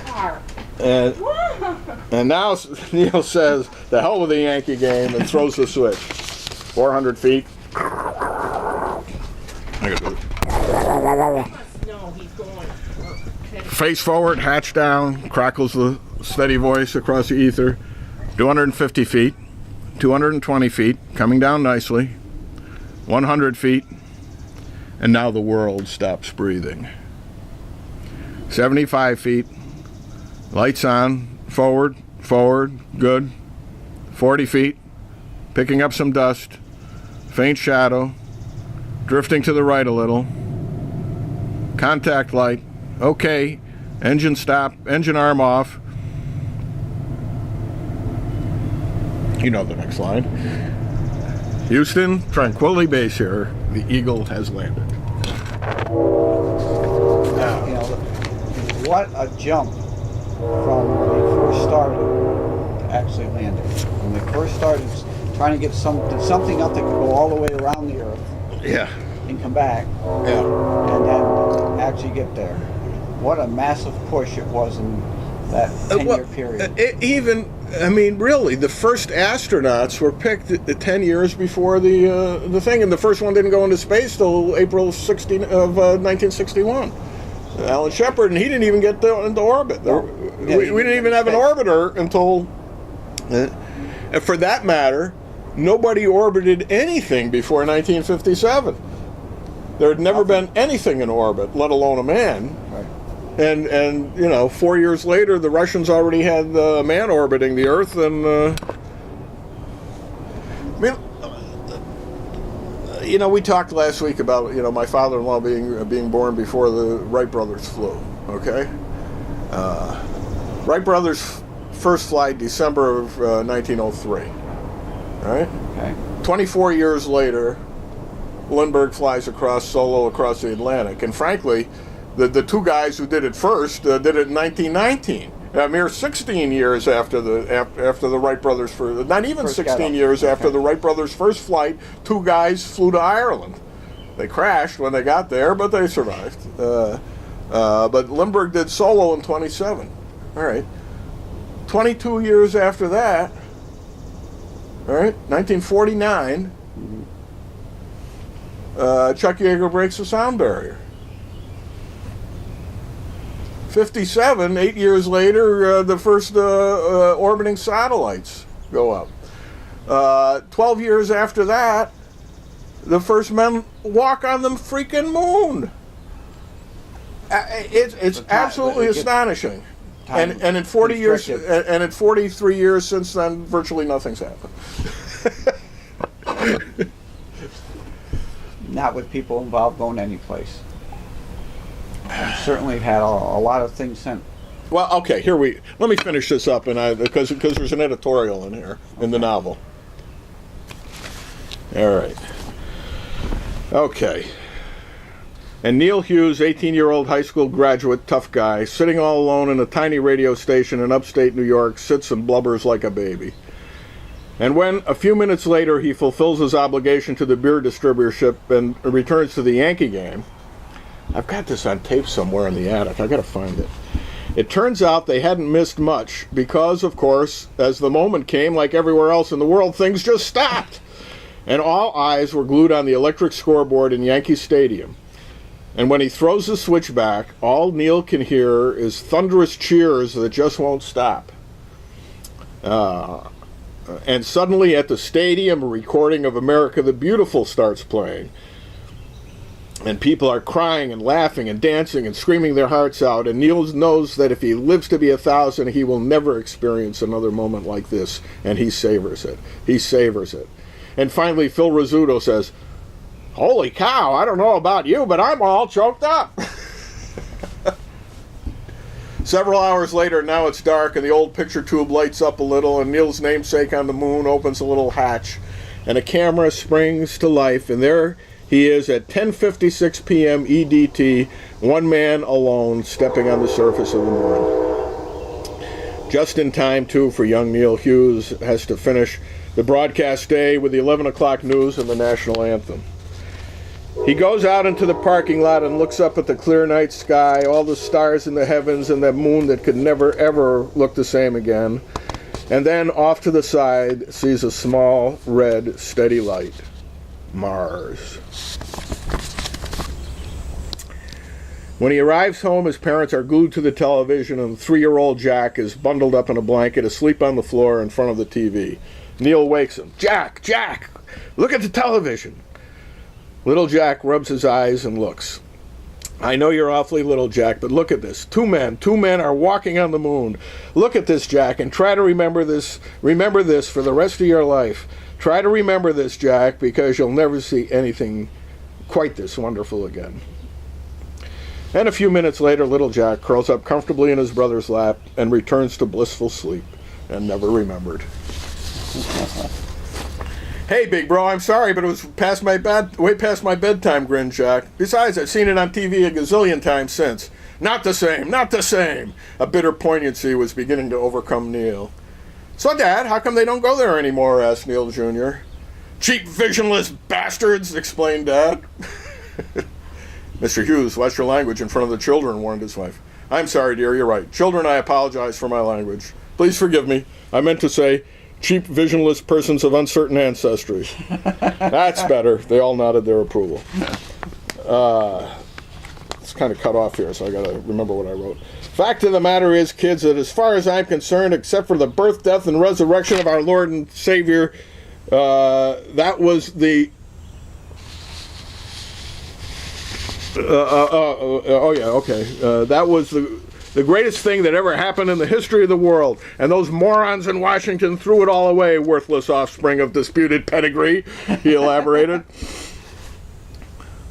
Car. And now Neil says, the hell with the Yankee game, and throws the switch. 400 feet. I gotta do it. No, he's going. Face forward, hatch down, crackles the steady voice across the ether. 250 feet, 220 feet, coming down nicely. 100 feet, and now the world stops breathing. 75 feet, lights on, forward, good. 40 feet, picking up some dust, faint shadow, drifting to the right a little. Contact light, okay, engine stop, engine arm off. You know the next line. Houston, Tranquility Base here. The Eagle has landed. You know, what a jump from when they first started to actually landing. When they first started trying to get something up that could go all the way around the Earth Yeah. and come back, Yeah. and then actually get there. What a massive push it was in that 10-year period. Really, the first astronauts were picked 10 years before the thing, and the first one didn't go into space till April 1961. Alan Shepard, and he didn't even get into orbit. No. We didn't even have an orbiter until, and for that matter, nobody orbited anything before 1957. There had never been anything in orbit, let alone a man. Right. And you know, 4 years later, the Russians already had a man orbiting the Earth, and I mean, you know, we talked last week about, you know, my father-in-law being born before the Wright brothers flew. Okay, Wright brothers first flight December of 1903. Right. Okay. 24 years later, Lindbergh flies solo across the Atlantic, and frankly, the two guys who did it first did it in 1919. A mere 16 years after the Wright brothers first, not even 16 years after the Wright brothers' first flight, two guys flew to Ireland. They crashed when they got there, but they survived. But Lindbergh did solo in 27. All right. 22 years after that, all right, 1949, Chuck Yeager breaks the sound barrier. 57, 8 years later, the first orbiting satellites go up. 12 years after that, the first men walk on the freaking moon. It's absolutely astonishing. And in 40 years, and in 43 years since then, virtually nothing's happened. Not with people involved going any place. Certainly had a lot of things sent. Well, okay, let me finish this up, and because there's an editorial in here in the novel. All right. Okay. And Neil Hughes, 18-year-old high school graduate, tough guy, sitting all alone in a tiny radio station in upstate New York, sits and blubbers like a baby. And when, a few minutes later, he fulfills his obligation to the beer distributorship and returns to the Yankee game, I've got this on tape somewhere in the attic. I've got to find it. It turns out they hadn't missed much because, of course, as the moment came, like everywhere else in the world, things just stopped. And all eyes were glued on the electric scoreboard in Yankee Stadium. And when he throws the switch back, all Neil can hear is thunderous cheers that just won't stop. And suddenly at the stadium, a recording of America the Beautiful starts playing. And people are crying and laughing and dancing and screaming their hearts out. And Neil knows that if he lives to be 1,000, he will never experience another moment like this. And he savors it. He savors it. And finally, Phil Rizzuto says, "Holy cow, I don't know about you, but I'm all choked up." Several hours later, now it's dark, and the old picture tube lights up a little, and Neil's namesake on the moon opens a little hatch, and a camera springs to life, and there he is at 10:56 p.m. EDT, one man alone, stepping on the surface of the moon. Just in time, too, for young Neil Hughes has to finish the broadcast day with the 11 o'clock news and the national anthem. He goes out into the parking lot and looks up at the clear night sky, all the stars in the heavens and that moon that could never, ever look the same again. And then off to the side sees a small, red, steady light. Mars. When he arrives home, his parents are glued to the television, and 3-year-old Jack is bundled up in a blanket, asleep on the floor in front of the TV. Neil wakes him. Jack, look at the television." Little Jack rubs his eyes and looks. "I know you're awfully little, Jack, but look at this. Two men are walking on the moon. Look at this, Jack, and try to remember this for the rest of your life. Try to remember this, Jack, because you'll never see anything quite this wonderful again." And a few minutes later, little Jack curls up comfortably in his brother's lap and returns to blissful sleep and never remembered. "Hey, big bro, I'm sorry, but it was way past my bedtime," grinned Jack. "Besides, I've seen it on TV a gazillion times since. Not the same. A bitter poignancy was beginning to overcome Neil. "So, Dad, how come they don't go there anymore?" asked Neil Jr. "Cheap, visionless bastards," explained Dad. "Mr. Hughes, watch your language in front of the children," warned his wife. "I'm sorry, dear, you're right. Children, I apologize for my language. Please forgive me. I meant to say cheap, visionless persons of uncertain ancestry." "That's better." They all nodded their approval. It's kind of cut off here, so I got to remember what I wrote. "Fact of the matter is, kids, that as far as I'm concerned, except for the birth, death, and resurrection of our Lord and Savior, that was the Oh yeah, okay. That was the greatest thing that ever happened in the history of the world. And those morons in Washington threw it all away, worthless offspring of disputed pedigree, he elaborated.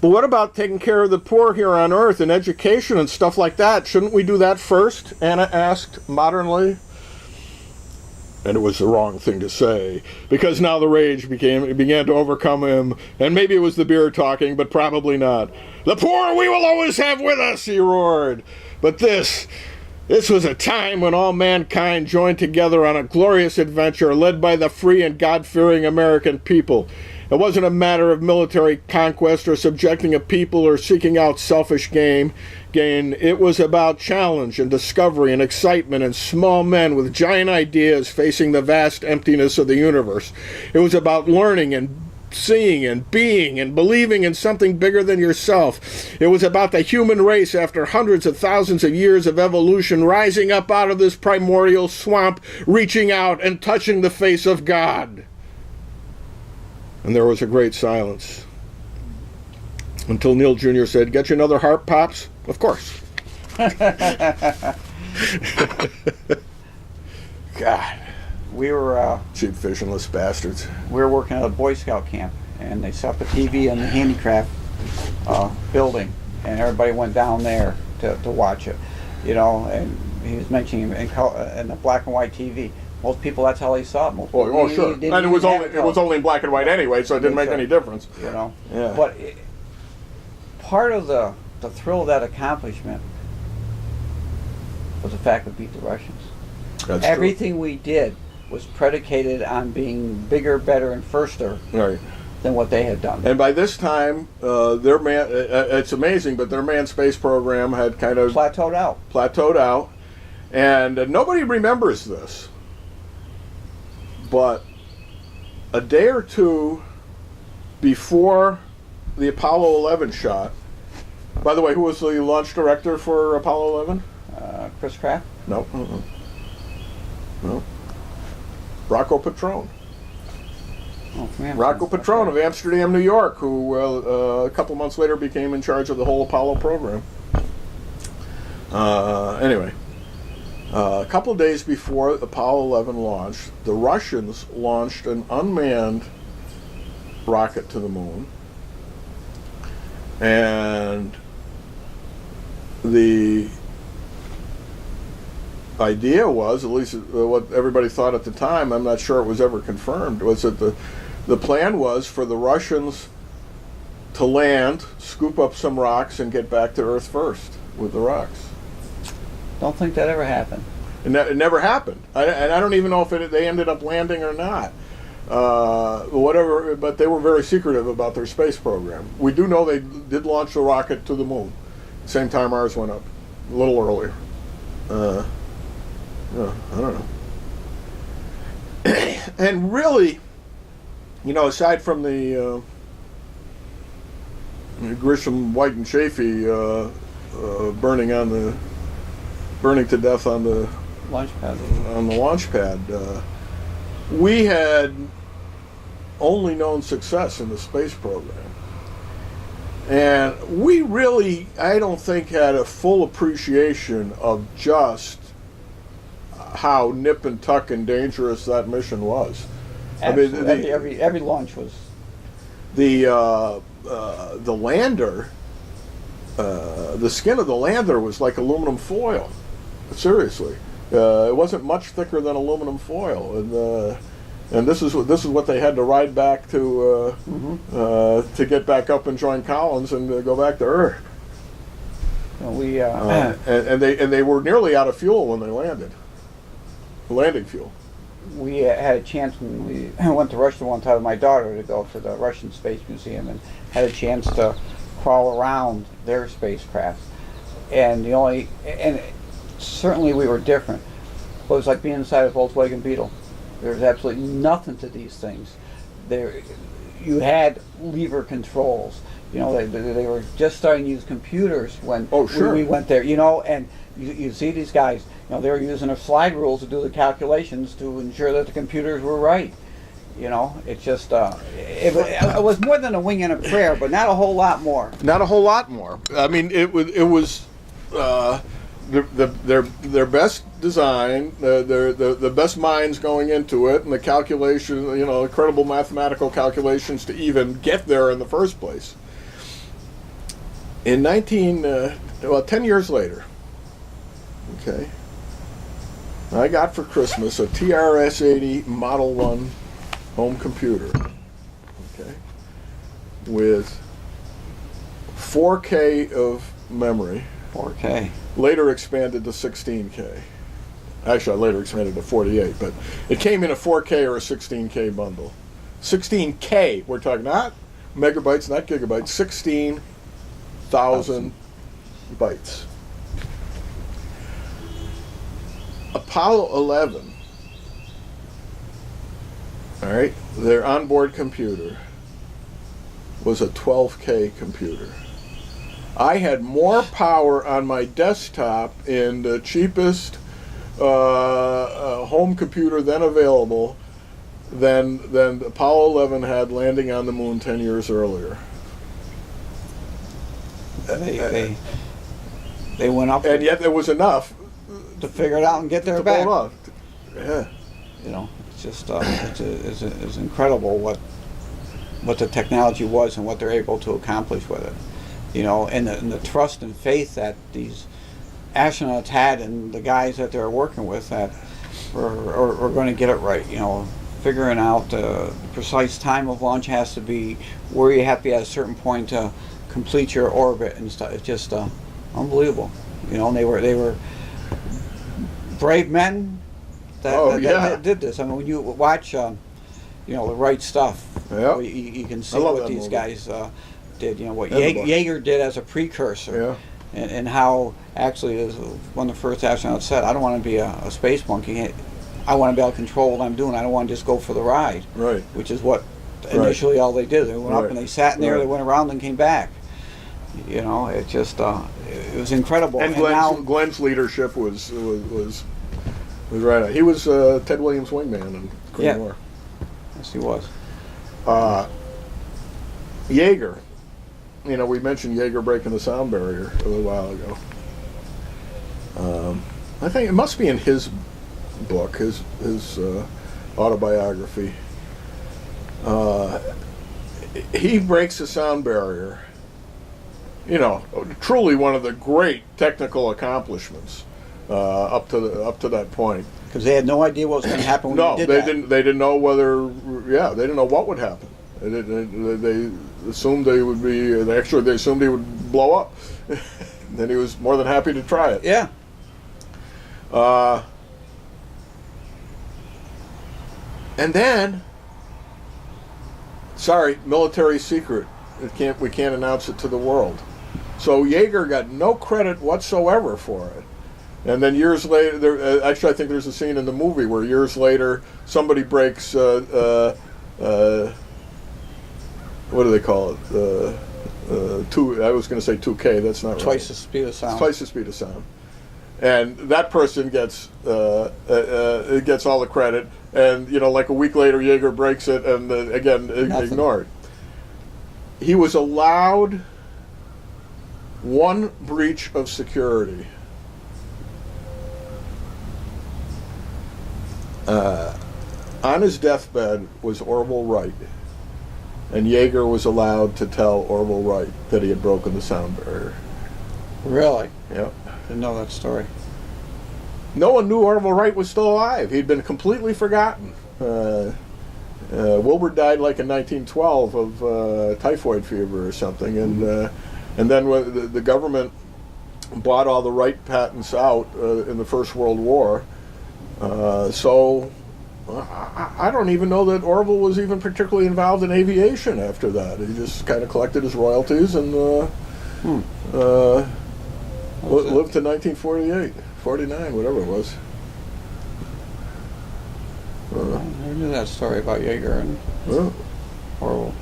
But what about taking care of the poor here on Earth and education and stuff like that? Shouldn't we do that first? Anna asked modernly. And it was the wrong thing to say, because now the rage began to overcome him, and maybe it was the beer talking, but probably not. The poor we will always have with us, he roared. But this was a time when all mankind joined together on a glorious adventure led by the free and God-fearing American people. It wasn't a matter of military conquest or subjecting a people or seeking out selfish gain. It was about challenge and discovery and excitement and small men with giant ideas facing the vast emptiness of the universe. It was about learning and seeing and being and believing in something bigger than yourself. It was about the human race after hundreds of thousands of years of evolution rising up out of this primordial swamp, reaching out and touching the face of God. And there was a great silence. Until Neil Jr. said, "Get you another heart, Pops?" Of course. God. We were cheap visionless bastards. We were working at a Boy Scout camp, and they set up a TV in the handicraft building, and everybody went down there to watch it. You know, and he was mentioning in the black and white TV. Most people, that's how they saw it. Oh, sure. And it was only in black and white anyway, so it didn't make any difference. You know. Yeah. But part of the thrill of that accomplishment was the fact that we beat the Russians. That's Everything we did was predicated on being bigger, better, and firster than what they had done. And by this time, it's amazing, but their manned space program had kind of plateaued out. And nobody remembers this. But a day or two before the Apollo 11 shot, by the way, who was the launch director for Apollo 11? Chris Kraft? No. No. Rocco Petrone. Oh, man. Rocco Petrone of Amsterdam, New York, who a couple months later became in charge of the whole Apollo program. Anyway. A couple of days before Apollo 11 launched, the Russians launched an unmanned rocket to the moon. And the idea was, at least what everybody thought at the time, I'm not sure it was ever confirmed, was that the plan was for the Russians to land, scoop up some rocks, and get back to Earth first with the rocks. Don't think that ever happened. It never happened. And I don't even know if they ended up landing or not. Whatever, but they were very secretive about their space program. We do know they did launch the rocket to the moon. Same time ours went up, a little earlier. I don't know. And really, you know, aside from the Grisham, White, and Chafee burning to death on the launch pad, we had only known success in the space program. And we really, I don't think, had a full appreciation of just how nip and tuck and dangerous that mission was. Absolutely. I mean, every launch was. The lander, the skin of the lander was like aluminum foil. Seriously, it wasn't much thicker than aluminum foil, and this is what they had to ride back to get back up and join Collins and go back to Earth. Well, we and they were nearly out of fuel when they landed. Landing fuel. We had a chance when we went to Russia one time with my daughter to go to the Russian Space Museum and had a chance to crawl around their spacecraft. And certainly we were different. But it was like being inside a Volkswagen Beetle. There was absolutely nothing to these things. You had lever controls. You know, they were just starting to use computers when we went there. You know, and you see these guys. You know, they were using their slide rules to do the calculations to ensure that the computers were right. You know, it's just it was more than a wing and a prayer, but not a whole lot more. Not a whole lot more. I mean, it was their best design, the best minds going into it, and the calculation, you know, incredible mathematical calculations to even get there in the first place. In 10 years later, okay, I got for Christmas a TRS-80 Model 1 home computer, okay, with 4K of memory. 4K. Later expanded to 16K. Actually, I later expanded to 48, but it came in a 4K or a 16K bundle. 16K, we're talking not megabytes, not gigabytes, 16,000 bytes. Apollo 11, all right, their onboard computer was a 12K computer. I had more power on my desktop in the cheapest home computer then available than Apollo 11 had landing on the moon 10 years earlier. They went up, And yet there was enough to figure it out and get their to back. pull it off. Yeah. You know, it's just it's incredible what the technology was and what they're able to accomplish with it. You know, and the trust and faith that these astronauts had in the guys that they're working with that are going to get it right. You know, figuring out the precise time of launch has to be where you have to be at a certain point to complete your orbit and stuff. It's just unbelievable. You know, and they were brave men that did this. I mean, when you watch, you know, The Right Stuff, Yeah. you can see I love what that these movie. guys did. You know, what And the book. Yeager did as a precursor. Yeah. And how actually, as one of the first astronauts said, I don't want to be a space monkey. I want to be able to control what I'm doing. I don't want to just go for the ride. Right. Which is what initially all they did. They went up Right. and they sat in there. Right. They went around and came back. You know, it just it was incredible. And now, Glenn's leadership was right on. He was Ted Williams' wingman in Korean Yeah. War. yes, he was. Yeager, you know, we mentioned Yeager breaking the sound barrier a little while ago. I think it must be in his book, his autobiography. He breaks the sound barrier. You know, truly one of the great technical accomplishments up to that point. Because they had no idea what was going to happen when No, they did they that. didn't. They didn't know whether. Yeah, they didn't know what would happen. They assumed they would be. They assumed he would blow up. Then he was more than happy to try it. Yeah. And then, sorry, military secret. We can't announce it to the world. So Yeager got no credit whatsoever for it. And then years later, actually, I think there's a scene in the movie where years later somebody breaks. What do they call it? I was going to say 2K. That's not right. Twice the speed of sound. Twice the speed of sound. And that person gets all the credit. And you know, like a week later, Yeager breaks it, and again Nothing. ignored. He was allowed one breach of security. On his deathbed was Orville Wright, and Yeager was allowed to tell Orville Wright that he had broken the sound barrier. Really? Yep. Didn't know that story. No one knew Orville Wright was still alive. He'd been completely forgotten. Wilbur died like in 1912 of typhoid fever or something, and then when the government bought all the Wright patents out in the First World War. So I don't even know that Orville was even particularly involved in aviation after that. He just kind of collected his royalties and lived to 1948, 49, whatever it was. I never knew that story about Yeager and Orville.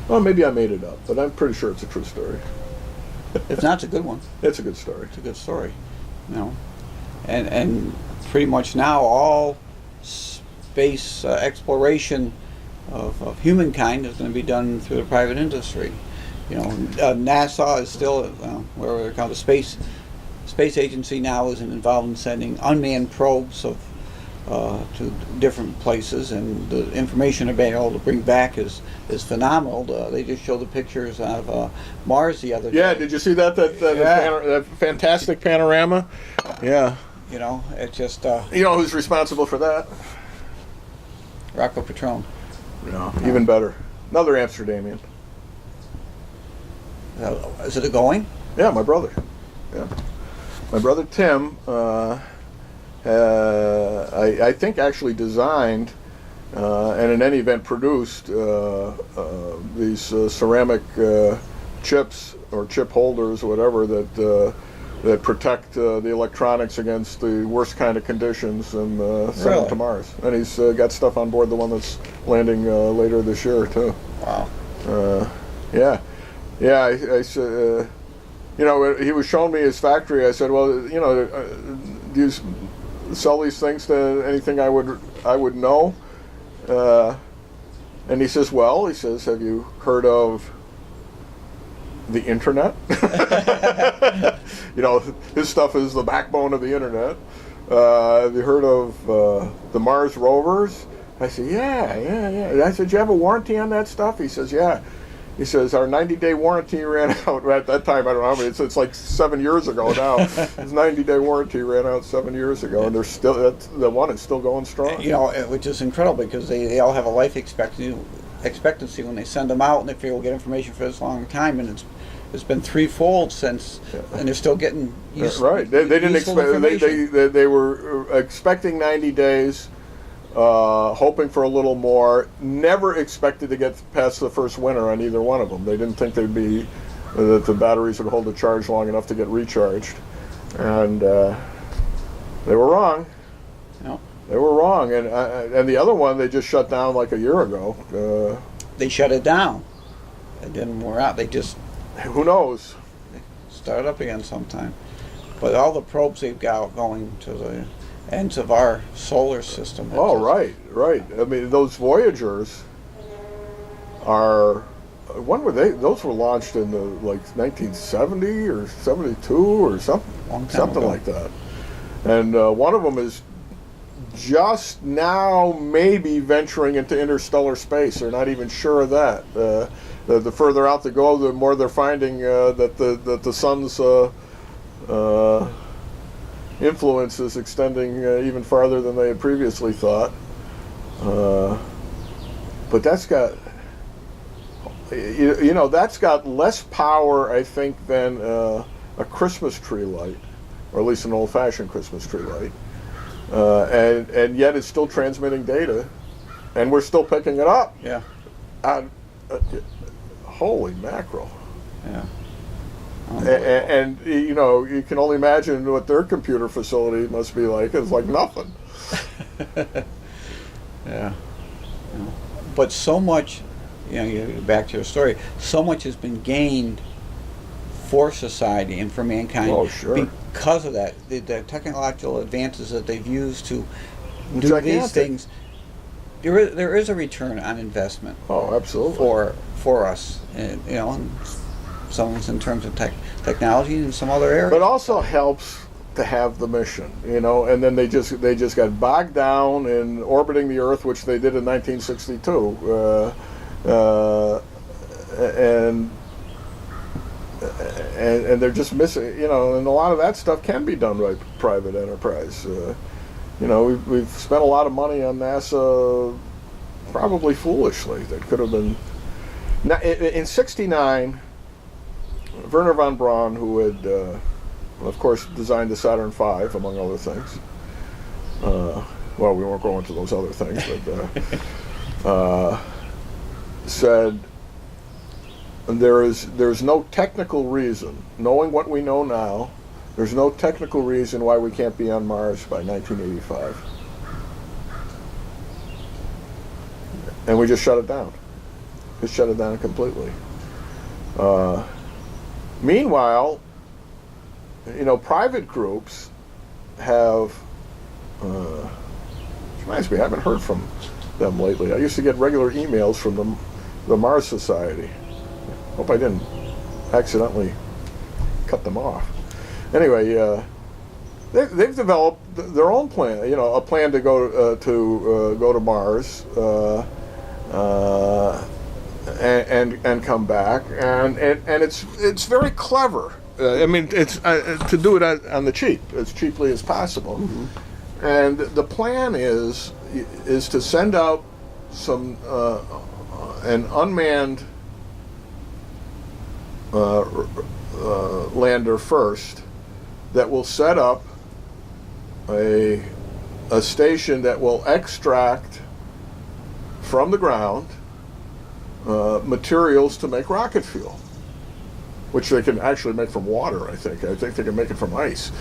Well, maybe I made it up, but I'm pretty sure it's a true story. If not, it's a good one. It's a good story. It's a good story. You know, and pretty much now all space space exploration of humankind is going to be done through the private industry. You know, NASA is still, where they're called the space agency now, is involved in sending unmanned probes to different places, and the information they're being able to bring back is phenomenal. They just showed the pictures of Mars the other day. Yeah, did you see that that fantastic panorama? Yeah. You know, it's just You know who's responsible for that? Rocco Petrone. No, even better. Another Amsterdamian. Is it going? Yeah, my brother. Yeah, my brother Tim. I think actually designed and in any event produced these ceramic chips or chip holders or whatever that protect the electronics against the worst kind of conditions and send them to Mars. And he's got stuff on board the one that's landing later this year too. Wow. Yeah. I said, you know, he was showing me his factory. I said, well, you know, do you sell these things to anything I would know? And he says, well, have you heard of the internet? You know, his stuff is the backbone of the internet. Have you heard of the Mars rovers? I said, yeah. I said, you have a warranty on that stuff? He says, yeah. He says, our 90-day warranty ran out at that time. I don't know how many, it's like 7 years ago now. His 90-day warranty ran out 7 years ago, and they're still, the one is still going strong. You know, which is incredible because they all have a life expectancy when they send them out, and they figure we'll get information for this long time, and it's been threefold since, and they're still getting right. They didn't expect. They were expecting 90 days. Hoping for a little more, never expected to get past the first winter on either one of them. They didn't think that the batteries would hold the charge long enough to get recharged, and they were wrong. No. They were wrong, and the other one they just shut down like a year ago. They shut it down. It didn't wear out. They just who knows? Start up again sometime. But all the probes they've got going to the ends of our solar system. Oh, right. I mean, those Voyagers are. When were they? Those were launched in the 1970 or 72 or something like that. And one of them is just now maybe venturing into interstellar space. They're not even sure of that. The further out they go, the more they're finding that the sun's influence is extending even farther than they had previously thought. But that's got, that's got less power, I think, than a Christmas tree light, or at least an old-fashioned Christmas tree light. And yet it's still transmitting data, and we're still picking it up. Yeah. Holy mackerel. Yeah. And you can only imagine what their computer facility must be like. It's like nothing. Yeah. But so much, back to your story, so much has been gained for society and for mankind. Oh, sure. Because of that. The technological advances that they've used to do these things. There is a return on investment. Oh, absolutely. For us, and some in terms of technology and some other areas. But also helps to have the mission, and then they just got bogged down in orbiting the Earth, which they did in 1962, and they're just missing, and a lot of that stuff can be done by private enterprise. We've spent a lot of money on NASA, probably foolishly. That could have been. Now, in '69, Wernher von Braun, who had, of course, designed the Saturn V, among other things. Well, we won't go into those other things, but said there's no technical reason, knowing what we know now, there's no technical reason why we can't be on Mars by 1985. And we just shut it down. Just shut it down completely. Meanwhile, private groups have, Reminds me, I haven't heard from them lately. I used to get regular emails from the Mars Society. Hope I didn't accidentally cut them off. Anyway, they've developed their own plan. You know, a plan to go to Mars and come back, and it's very clever. I mean, it's to do it on the cheap, as cheaply as possible. Mm-hmm. And the plan is to send out some an unmanned lander first that will set up a station that will extract from the ground materials to make rocket fuel, which they can actually make from water. I think they can make it from ice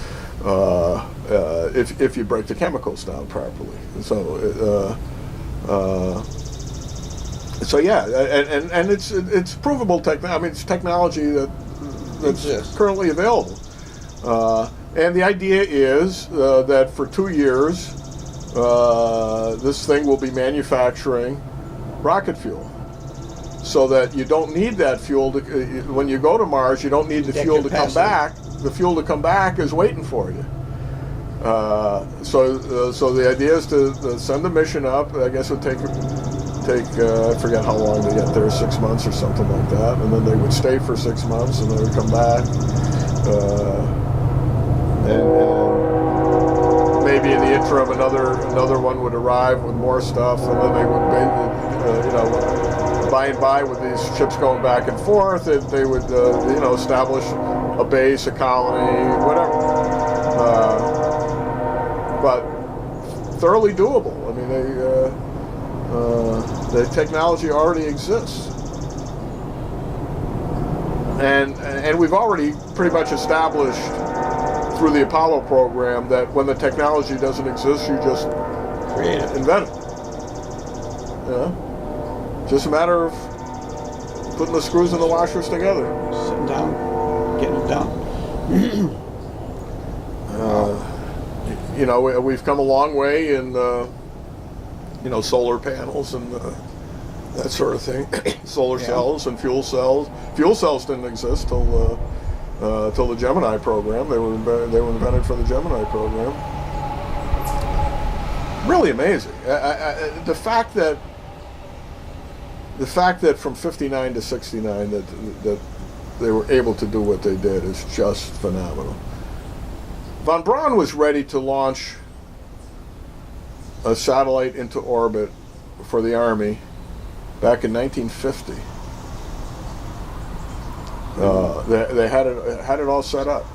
if you break the chemicals down properly. So yeah, and it's provable technology. I mean, it's technology that's currently available. And the idea is that for 2 years, this thing will be manufacturing rocket fuel, so that you don't need that fuel when you go to Mars. You don't need the fuel to come back. The fuel to come back is waiting for you. So the idea is to send the mission up. I guess it would take I forget how long to get there, 6 months or something like that, and then they would stay for 6 months and they would come back. And maybe in the interim another one would arrive with more stuff, and then they would, by and by, with these ships going back and forth, they would establish a base, a colony, whatever. But thoroughly doable. I mean, the technology already exists, and we've already pretty much established through the Apollo program that when the technology doesn't exist, you just create it, invent it. Yeah, just a matter of putting the screws and the washers together. Sitting down, getting it done. We've come a long way in solar panels and that sort of thing. Solar cells and fuel cells. Fuel cells didn't exist till the Gemini program. They were invented for the Gemini program. Really amazing. The fact that from 59 to 69 that they were able to do what they did is just phenomenal. Von Braun was ready to launch a satellite into orbit for the Army back in 1950. They had it all set up,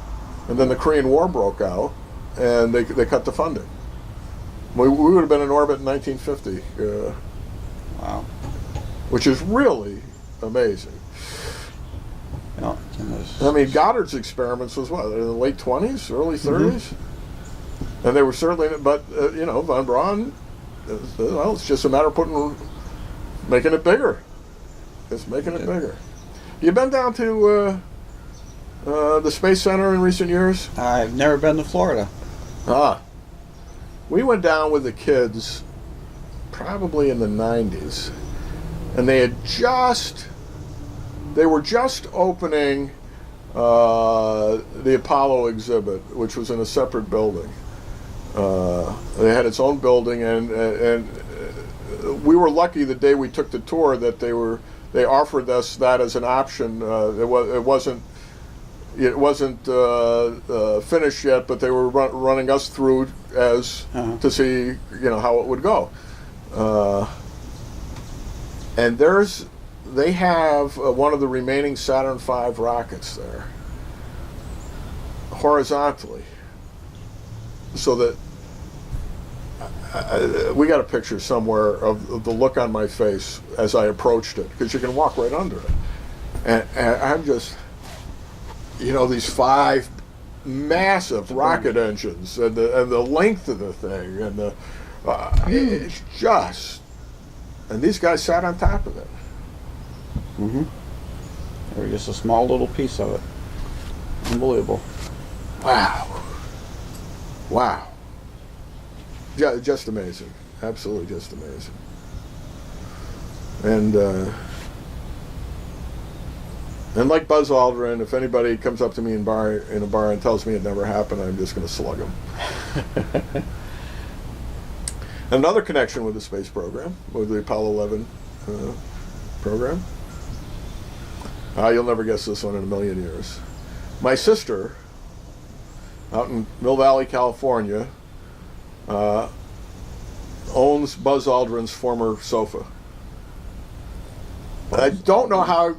and then the Korean War broke out, and they cut the funding. We would have been in orbit in 1950. Wow, which is really amazing. Yeah, I mean, Goddard's experiments was what, in the late 20s, early 30s, mm-hmm. And they were certainly. But Von Braun, it's just a matter of making it bigger. It's making it bigger. You been down to the Space Center in recent years? I've never been to Florida. We went down with the kids probably in the 90s, and they were just opening the Apollo exhibit, which was in a separate building. They had its own building, and we were lucky the day we took the tour that they offered us that as an option. It wasn't finished yet, but they were running us through as to see how it would go. And they have one of the remaining Saturn V rockets there horizontally, so that we got a picture somewhere of the look on my face as I approached it, because you can walk right under it, and I'm just, these 5 massive rocket engines and the length of the thing, and it's just, and these guys sat on top of it. Mm-hmm. Or just a small little piece of it. Unbelievable. Wow. Just amazing. Absolutely just amazing. And like Buzz Aldrin, if anybody comes up to me in a bar and tells me it never happened, I'm just going to slug them. Another connection with the space program, with the Apollo 11 program. You'll never guess this one in a million years. My sister, out in Mill Valley, California, owns Buzz Aldrin's former sofa. I don't know how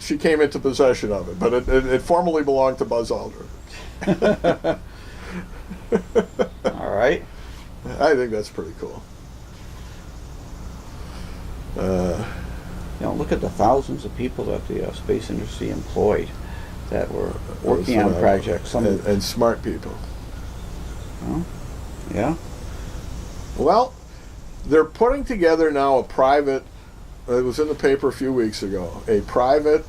she came into possession of it, but it formerly belonged to Buzz Aldrin. All right. I think that's pretty cool. Look at the thousands of people that the space industry employed that were working on projects. And smart people. Oh, yeah. Well, they're putting together now a private, it was in the paper a few weeks ago, a private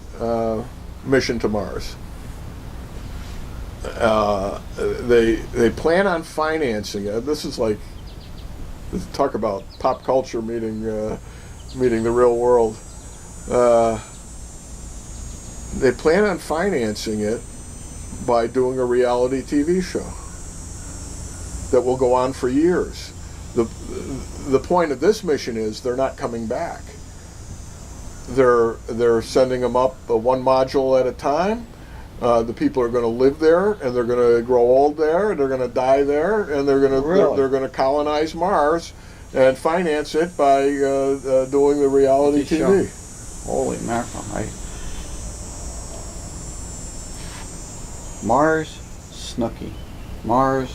mission to Mars. They plan on financing it. This is like, talk about pop culture meeting the real world. They plan on financing it by doing a reality TV show that will go on for years. The point of this mission is they're not coming back. They're sending them up one module at a time. The people are going to live there, and they're going to grow old there, and they're going to die there, and they're going to colonize Mars and finance it by doing the reality TV. Holy mackerel! Mars, Snooki. Mars.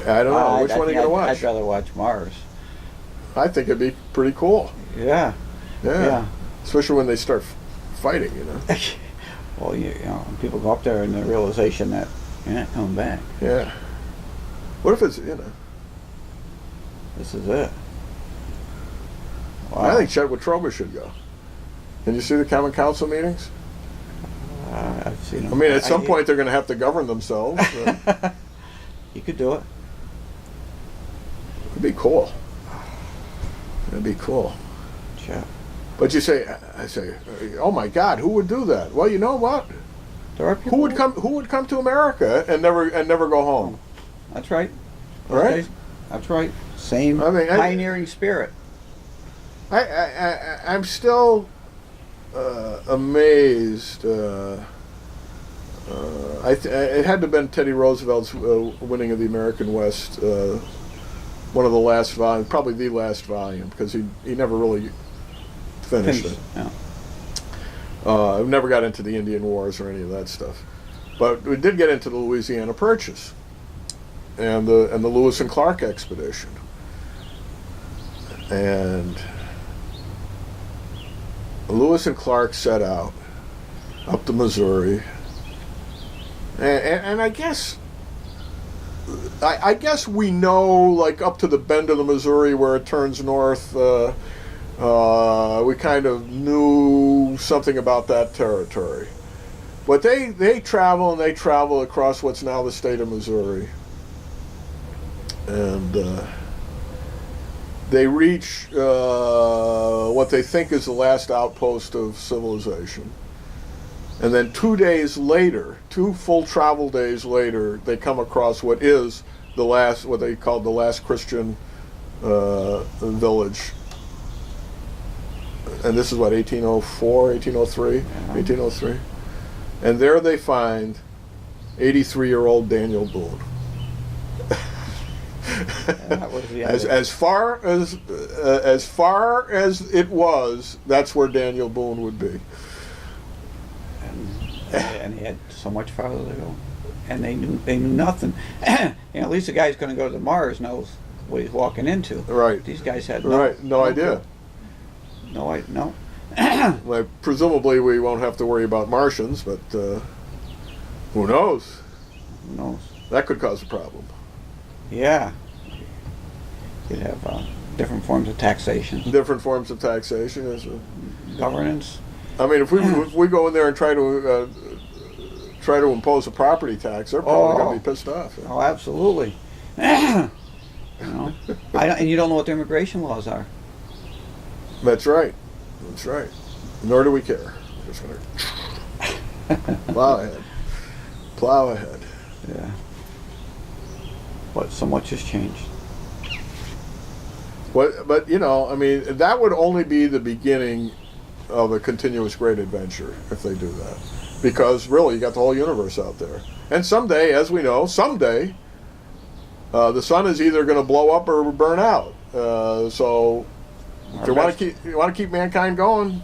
I don't know. Which one are you going to watch? I'd rather watch Mars. I think it'd be pretty cool. Yeah. Especially when they start fighting, you know. Well, you know, people go up there and the realization that you're not coming back. Yeah. What if it's, you know. This is it. Wow. I think Chet Wotroba should go. Can you see the Common Council meetings? I've seen them. I mean, at some point they're going to have to govern themselves. You could do it. It'd be cool. It'd be cool. Yeah. But I say, oh my God, who would do that? Well, you know what? There are people. Who would come to America and never go home? That's right. Right? That's right. Same pioneering spirit. I'm still amazed. It had to have been Teddy Roosevelt's winning of the American West, one of the last volumes, probably the last volume, because he never really finished it. Yeah. Never got into the Indian Wars or any of that stuff, but we did get into the Louisiana Purchase and the Lewis and Clark expedition, and Lewis and Clark set out up the Missouri, and I guess we know, like, up to the bend of the Missouri where it turns north. We kind of knew something about that territory, but they travel across what's now the state of Missouri, and they reach what they think is the last outpost of civilization. And then 2 days later, 2 full travel days later, they come across what is what they called the last Christian village. And this is what, 1804, 1803, 1803. And there they find 83-year-old Daniel Boone. As far as it was, that's where Daniel Boone would be. And he had so much farther to go, and they knew nothing. At least the guy's going to go to Mars knows what he's walking into. Right. These guys had no idea. No. Well, presumably we won't have to worry about Martians, but who knows? Who knows? That could cause a problem. Yeah. You'd have different forms of taxation. Governance. I mean, if we go in there and try to impose a property tax, they're probably going to be pissed off. Oh, absolutely. You know. And you don't know what their immigration laws are. That's right. That's right. Nor do we care. We're just gonna plow ahead. Plow ahead. Yeah. But so much has changed. But you know, I mean, that would only be the beginning of a continuous great adventure if they do that. Because really, you got the whole universe out there. And someday, as we know, the sun is either going to blow up or burn out. So if you want to keep mankind going,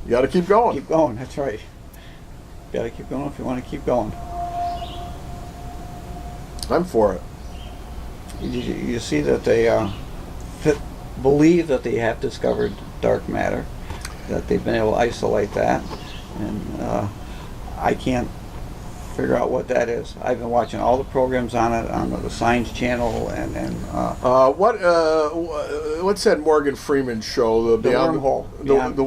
you got to keep going. Keep going. That's right. You got to keep going if you want to keep going. I'm for it. You see that they believe that they have discovered dark matter, that they've been able to isolate that, and I can't figure out what that is. I've been watching all the programs on it on the Science Channel what's that Morgan Freeman show? The Wormhole. Beyond the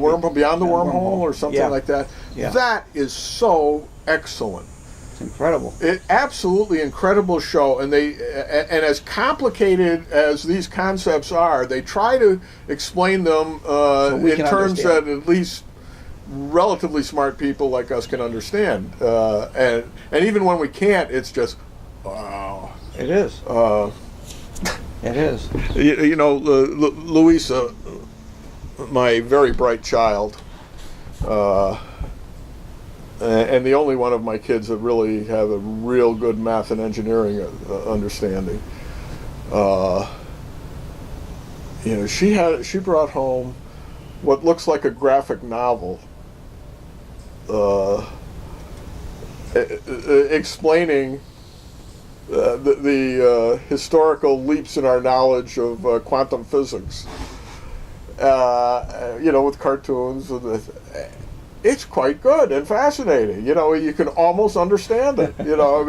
Wormhole, or something Yeah. like that. Yeah. That is so excellent. It's incredible. Absolutely incredible show, and and as complicated as these concepts are, they try to explain them in terms understand. that at least relatively smart people like us can understand. And even when we can't, it's just wow. It is. It is. You know, Louisa, my very bright child. And the only one of my kids that really have a real good math and engineering understanding. You know, she brought home what looks like a graphic novel, explaining the historical leaps in our knowledge of quantum physics. You know, with cartoons and. It's quite good and fascinating. You know, you can almost understand it. You know, I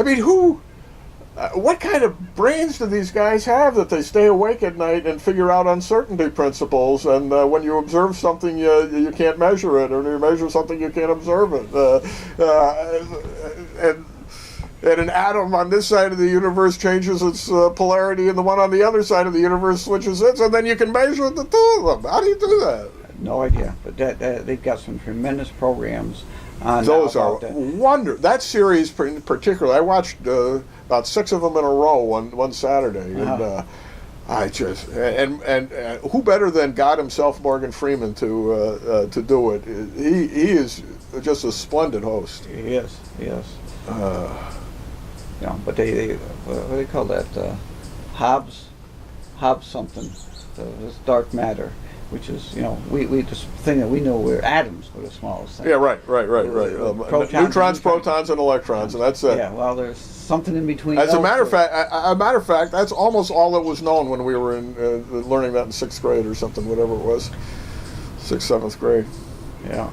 mean, what kind of brains do these guys have that they stay awake at night and figure out uncertainty principles? And when you observe something, you can't measure it, or when you measure something, you can't observe it. And an atom on this side of the universe changes its polarity, and the one on the other side of the universe switches its, and then you can measure the two of them. How do you do that? No idea, but that they've got some tremendous programs on Those now are about that. wonder. That series in particular, I watched about 6 of them in a row one Saturday, and I just and who better than God himself, Morgan Freeman, to do it? He is just a splendid host. He is. Yeah, but they what do they call that? Hobbes something. This dark matter, which is, you know, we the thing that we know we're atoms, we're the smallest thing. Yeah, right. Neutrons, protons, and electrons, and that's it. Yeah, well, there's something in between. As a matter of fact, that's almost all that was known when we were in learning that in 6th grade or something, whatever it was, 6th, 7th grade. Yeah.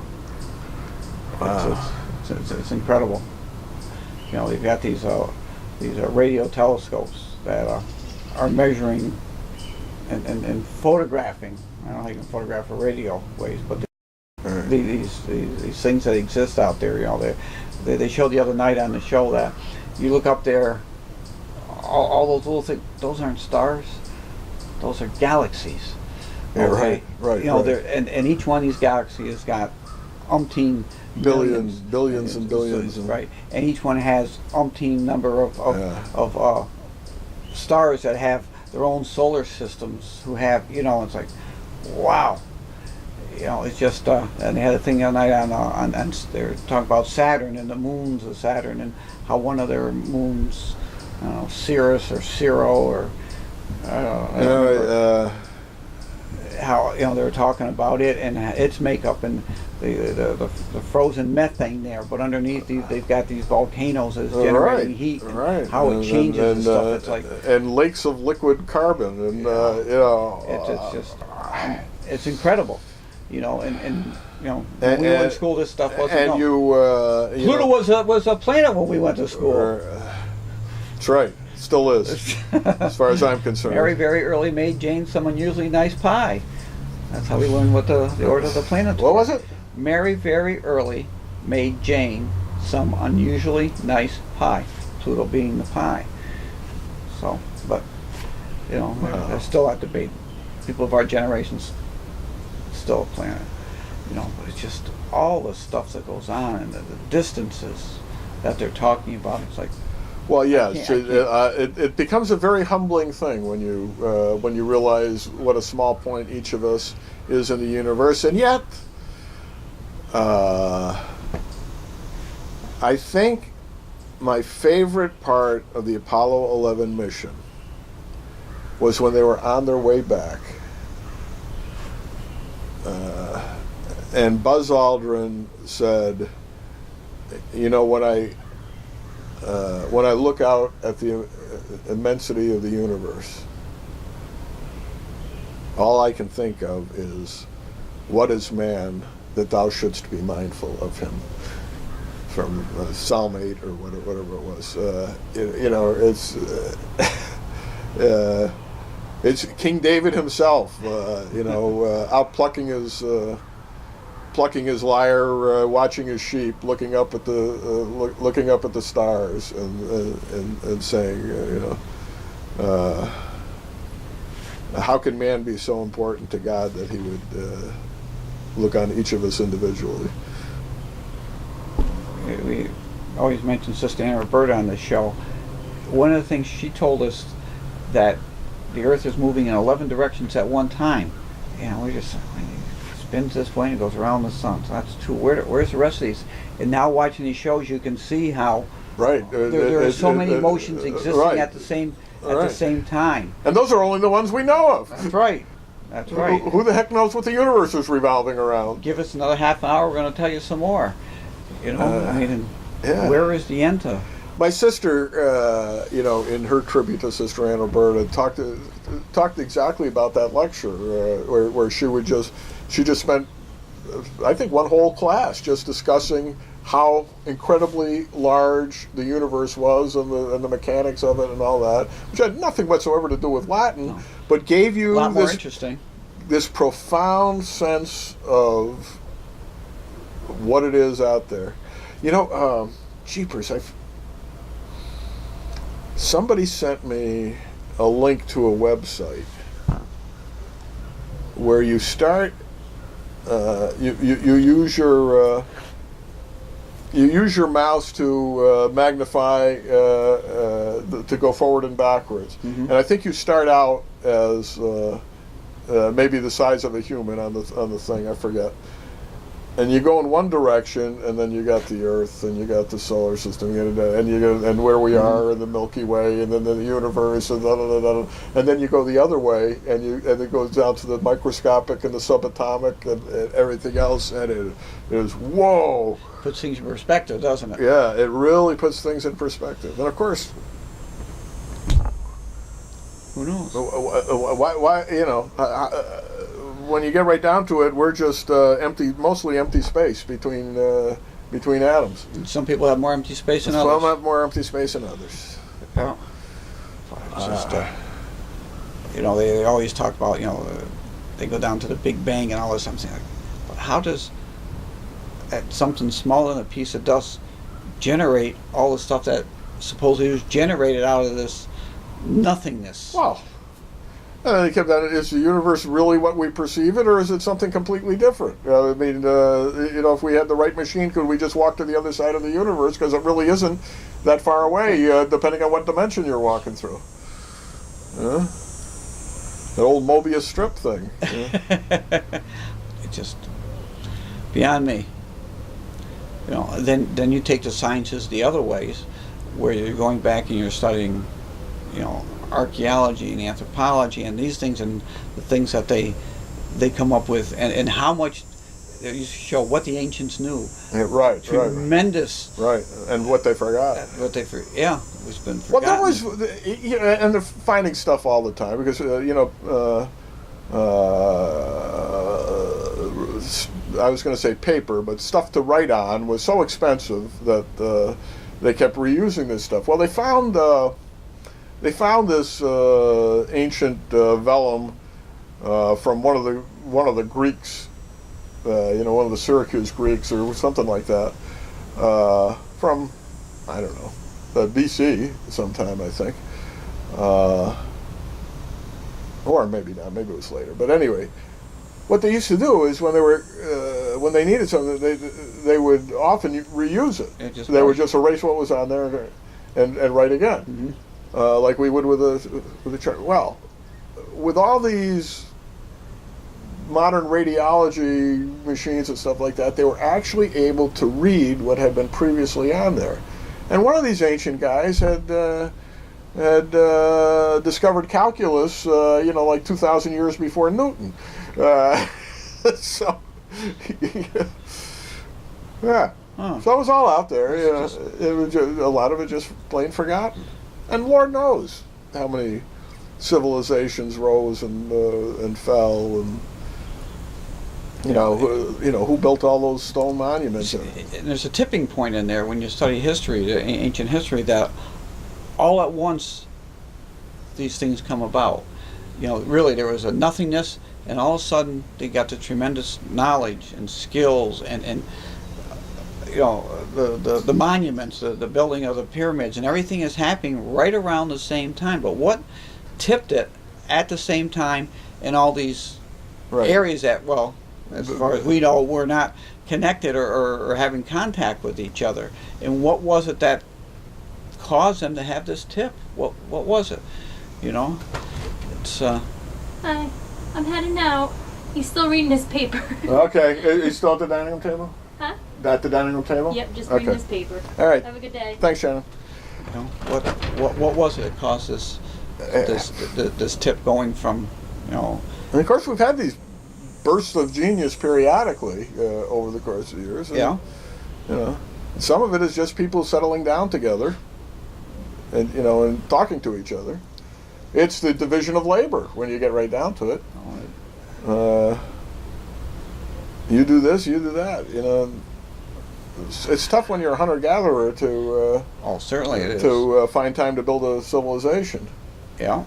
It's incredible. You know, they've got these radio telescopes that are measuring and photographing. I don't know how you can photograph a radio waves, but these things that exist out there. You know, they showed the other night on the show that you look up there, all those little things. Those aren't stars; those are galaxies. Yeah, okay? right. You know, right. and each one of these galaxies has got umpteen billions and billions, right? And each one has umpteen number of stars that have their own solar systems. Who have, you know, it's like, wow. You know, it's just and they had a thing the other night on they're talking about Saturn and the moons of Saturn, and how one of their moons, I don't know, Sirius or Ciro or how, you know, they were talking about it and its makeup and the frozen methane there, but underneath they've got these volcanoes that's generating heat, and how it changes and stuff. It's like, and lakes of liquid carbon, and you know, it's just it's incredible, you know, and you know, when we went to school, this stuff wasn't known. Pluto was a planet when we went to school. That's right. Still is, as far as I'm concerned. Mary very early made Jane some unusually nice pie. That's how we learned what the order of the planets. What was it? Mary very early made Jane some unusually nice pie. Pluto being the pie. So, but there's still that debate. People of our generations still playing it, but it's just all the stuff that goes on and the distances that they're talking about. It's like, well, yeah, I can't- it becomes a very humbling thing when you realize what a small point each of us is in the universe, and yet, I think my favorite part of the Apollo 11 mission was when they were on their way back. And Buzz Aldrin said, when I look out at the immensity of the universe, all I can think of is, what is man that thou shouldst be mindful of him? From Psalm 8 or whatever it was. It's King David himself, out plucking his lyre, watching his sheep, looking up at the stars, and saying, how can man be so important to God that he would look on each of us individually? we always mention Sister Anna Roberta on this show. One of the things she told us, that the Earth is moving in 11 directions at one time. We just it spins this way and it goes around the sun. So that's two. Where's the rest of these? And now watching these shows, you can see how there are so many motions existing at the same time. And those are only the ones we know of. That's right. That's right. Who the heck knows what the universe is revolving around? Give us another half hour, we're going to tell you some more. Where is the end to? My sister, in her tribute to Sister Anna Roberta, talked exactly about that lecture, where she just spent, I think, one whole class just discussing how incredibly large the universe was and the mechanics of it and all that, which had nothing whatsoever to do with Latin, but gave you a lot more interesting. This profound sense of what it is out there. Jeepers, somebody sent me a link to a website where you start, you use your mouse to magnify, to go forward and backwards. Mm-hmm. And I think you start out as maybe the size of a human on the thing, I forget. And you go in one direction, and then you got the Earth, and you got the solar system, and where we are in the Milky Way, and then the universe, and and then you go the other way, and it goes down to the microscopic and the subatomic and everything else, and it is whoa. Puts things in perspective, doesn't it? Yeah, it really puts things in perspective. And of course, who knows? Why when you get right down to it, we're just mostly empty space between atoms. Some people have more empty space than others. Some have more empty space than others. Yeah. It's just, they always talk about, they go down to the Big Bang and all this. I'm saying, but how does something smaller than a piece of dust generate all the stuff that supposedly was generated out of this nothingness? Wow. They kept at it, is the universe really what we perceive it, or is it something completely different? If we had the right machine, could we just walk to the other side of the universe? Because it really isn't that far away, depending on what dimension you're walking through. That old Mobius strip thing. It's just beyond me. Then you take the sciences the other ways, where you're going back and you're studying, archaeology and anthropology and these things, and the things that they come up with, and how much you show what the ancients knew. Yeah, right. Tremendous. Right, and what they forgot. It's been forgotten. Well, there was, and they're finding stuff all the time because I was going to say paper, but stuff to write on was so expensive that they kept reusing this stuff. Well, they found this ancient vellum from one of the Greeks, one of the Syracuse Greeks or something like that, from, I don't know, BC sometime, I think. or maybe not, maybe it was later. But anyway, what they used to do is when they needed something, they would often reuse it. They would just erase what was on there and write again, like we would with a chart. Well, with all these modern radiology machines and stuff like that, they were actually able to read what had been previously on there. And one of these ancient guys had discovered calculus, like 2,000 years before Newton. So, yeah. Huh. So it was all out there. It was just, a lot of it just plain forgotten. And Lord knows how many civilizations rose and fell, and who built all those stone monuments. And there's a tipping point in there when you study history, the ancient history, that all at once these things come about. Really there was a nothingness, and all of a sudden they got the tremendous knowledge and skills and the monuments, the building of the pyramids, and everything is happening right around the same time. But what tipped it at the same time in all these areas that, well, as far as we know, we're not connected or having contact with each other? And what was it that caused them to have this tip? What was it? It's Hi, I'm heading out. He's still reading his paper. Okay, is he still at the dining room table? Huh? At the dining room table? Yep, just reading Okay. his paper. All right. Have a good day. Thanks, Shannon. what was it that caused this tip going from And of course, we've had these bursts of genius periodically over the course of years. And, some of it is just people settling down together, and talking to each other. It's the division of labor when you get right down to it. You do this, you do that. It's tough when you're a hunter-gatherer to certainly it is. to find time to build a civilization. Yeah,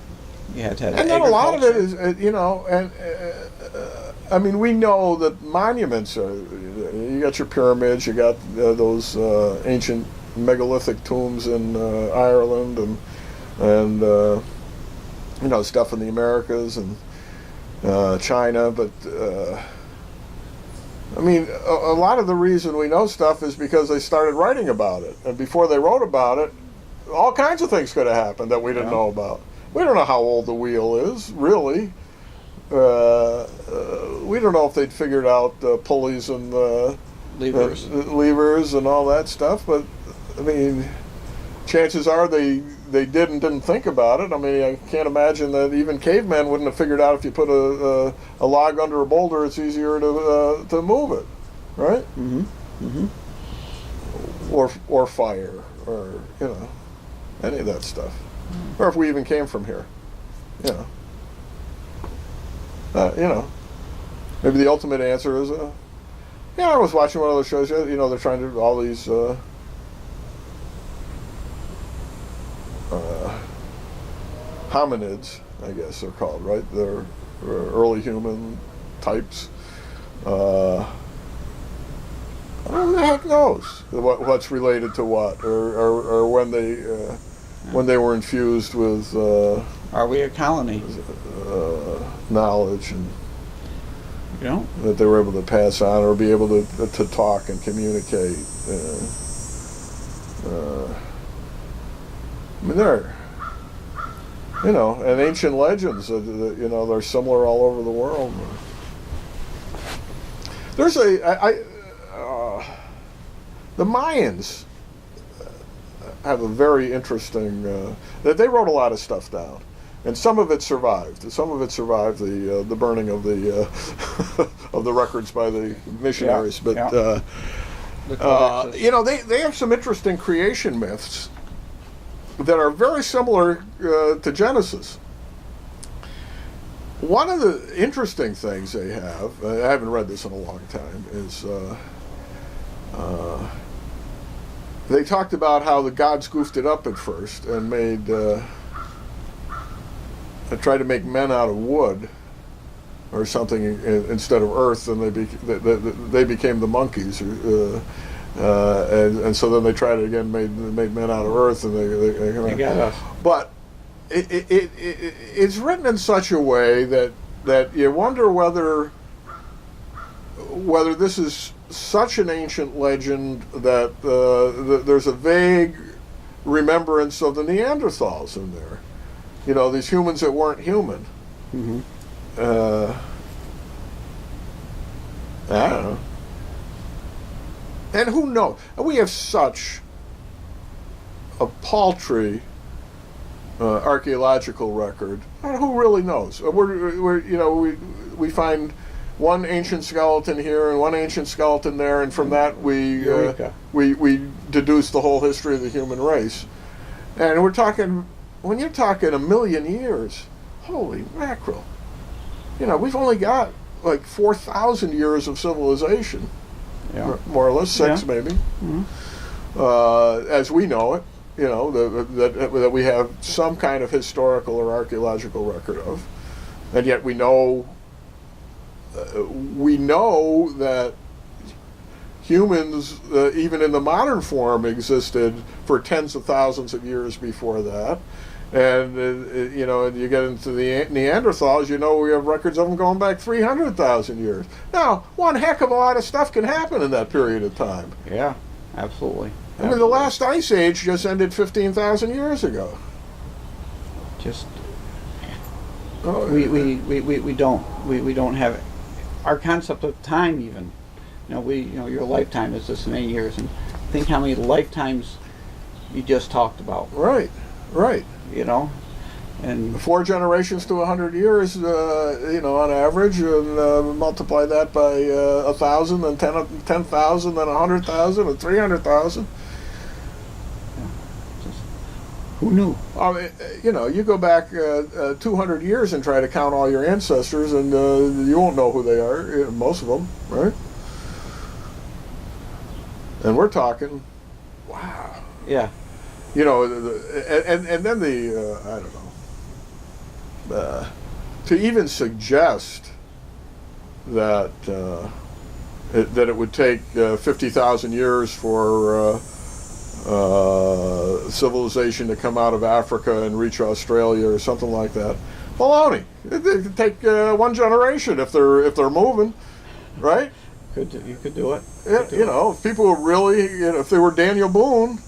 you had to have And then a lot of it agriculture. is, I mean, we know that monuments are, you got your pyramids, you got those ancient megalithic tombs in Ireland and stuff in the Americas and China, but I mean, a lot of the reason we know stuff is because they started writing about it, and before they wrote about it, all kinds of things could have happened that we didn't know about. We don't know how old the wheel is, really. We don't know if they'd figured out pulleys and levers and all that stuff, but I mean, chances are they didn't think about it. I mean, I can't imagine that even cavemen wouldn't have figured out if you put a log under a boulder, it's easier to move it, right? Or fire, or any of that stuff, or if we even came from here, maybe the ultimate answer is, I was watching one of those shows. They're trying to do all these. Hominids, I guess they're called, right? They're early human types. Who the heck knows what's related to what, or when they were infused with Are we a colony? knowledge and that they were able to pass on or be able to talk and communicate. I mean, they're, and ancient legends, they're similar all over the world. There's the Mayans have a very interesting, that they wrote a lot of stuff down. And some of it survived. Some of it survived the burning of the of the records by the missionaries. But they have some interesting creation myths that are very similar to Genesis. One of the interesting things they have, I haven't read this in a long time, is they talked about how the gods goofed it up at first and made tried to make men out of wood or something instead of earth, and they became the monkeys. And so then they tried it again, made men out of earth, and they got us. But it's written in such a way that you wonder whether this is such an ancient legend that there's a vague remembrance of the Neanderthals in there. You know, these humans that weren't human. Mm-hmm. I don't know. And who knows? We have such a paltry archaeological record. Who really knows? We find one ancient skeleton here and one ancient skeleton there, and from that we deduce the whole history of the human race. And we're talking, when you're talking 1 million years, holy mackerel! You know, we've only got like 4,000 years of civilization, more or less, 6 maybe, as we know it. You know, that we have some kind of historical or archaeological record of, and yet we know that humans, even in the modern form, existed for tens of thousands of years before that. And and you get into the Neanderthals, we have records of them going back 300,000 years. Now, one heck of a lot of stuff can happen in that period of time. Yeah, absolutely. I mean, the last ice age just ended 15,000 years ago. Just we don't have our concept of time even. Your lifetime is this many years, and think how many lifetimes you just talked about. Right. And 4 generations to 100 years, on average, and multiply that by 1,000, then 10,000, then 100,000, and 300,000. Who knew? You go back 200 years and try to count all your ancestors, and you won't know who they are, most of them, right? And we're talking, wow. Yeah. And then I don't know, to even suggest that it would take 50,000 years for civilization to come out of Africa and reach Australia or something like that. Baloney. It could take 1 generation if they're moving, right? You could do it. If people were really, if they were Daniel Boone,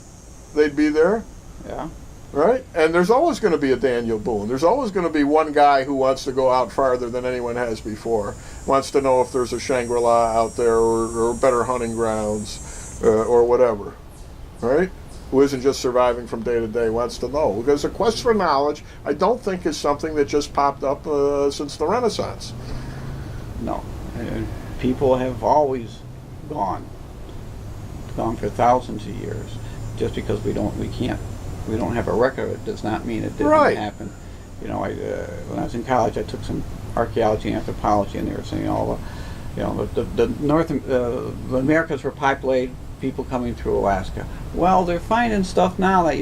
they'd be there. Yeah. Right? And there's always going to be a Daniel Boone. There's always going to be one guy who wants to go out farther than anyone has before. Wants to know if there's a Shangri-La out there or better hunting grounds or whatever. Right? Who isn't just surviving from day to day, wants to know. Because the quest for knowledge, I don't think, is something that just popped up since the Renaissance. No. And people have always gone for thousands of years. Just because we don't have a record of it does not mean it didn't happen. When I was in college, I took some archaeology and anthropology, and they were saying the Americas were populated, people coming through Alaska. Well, they're finding stuff now that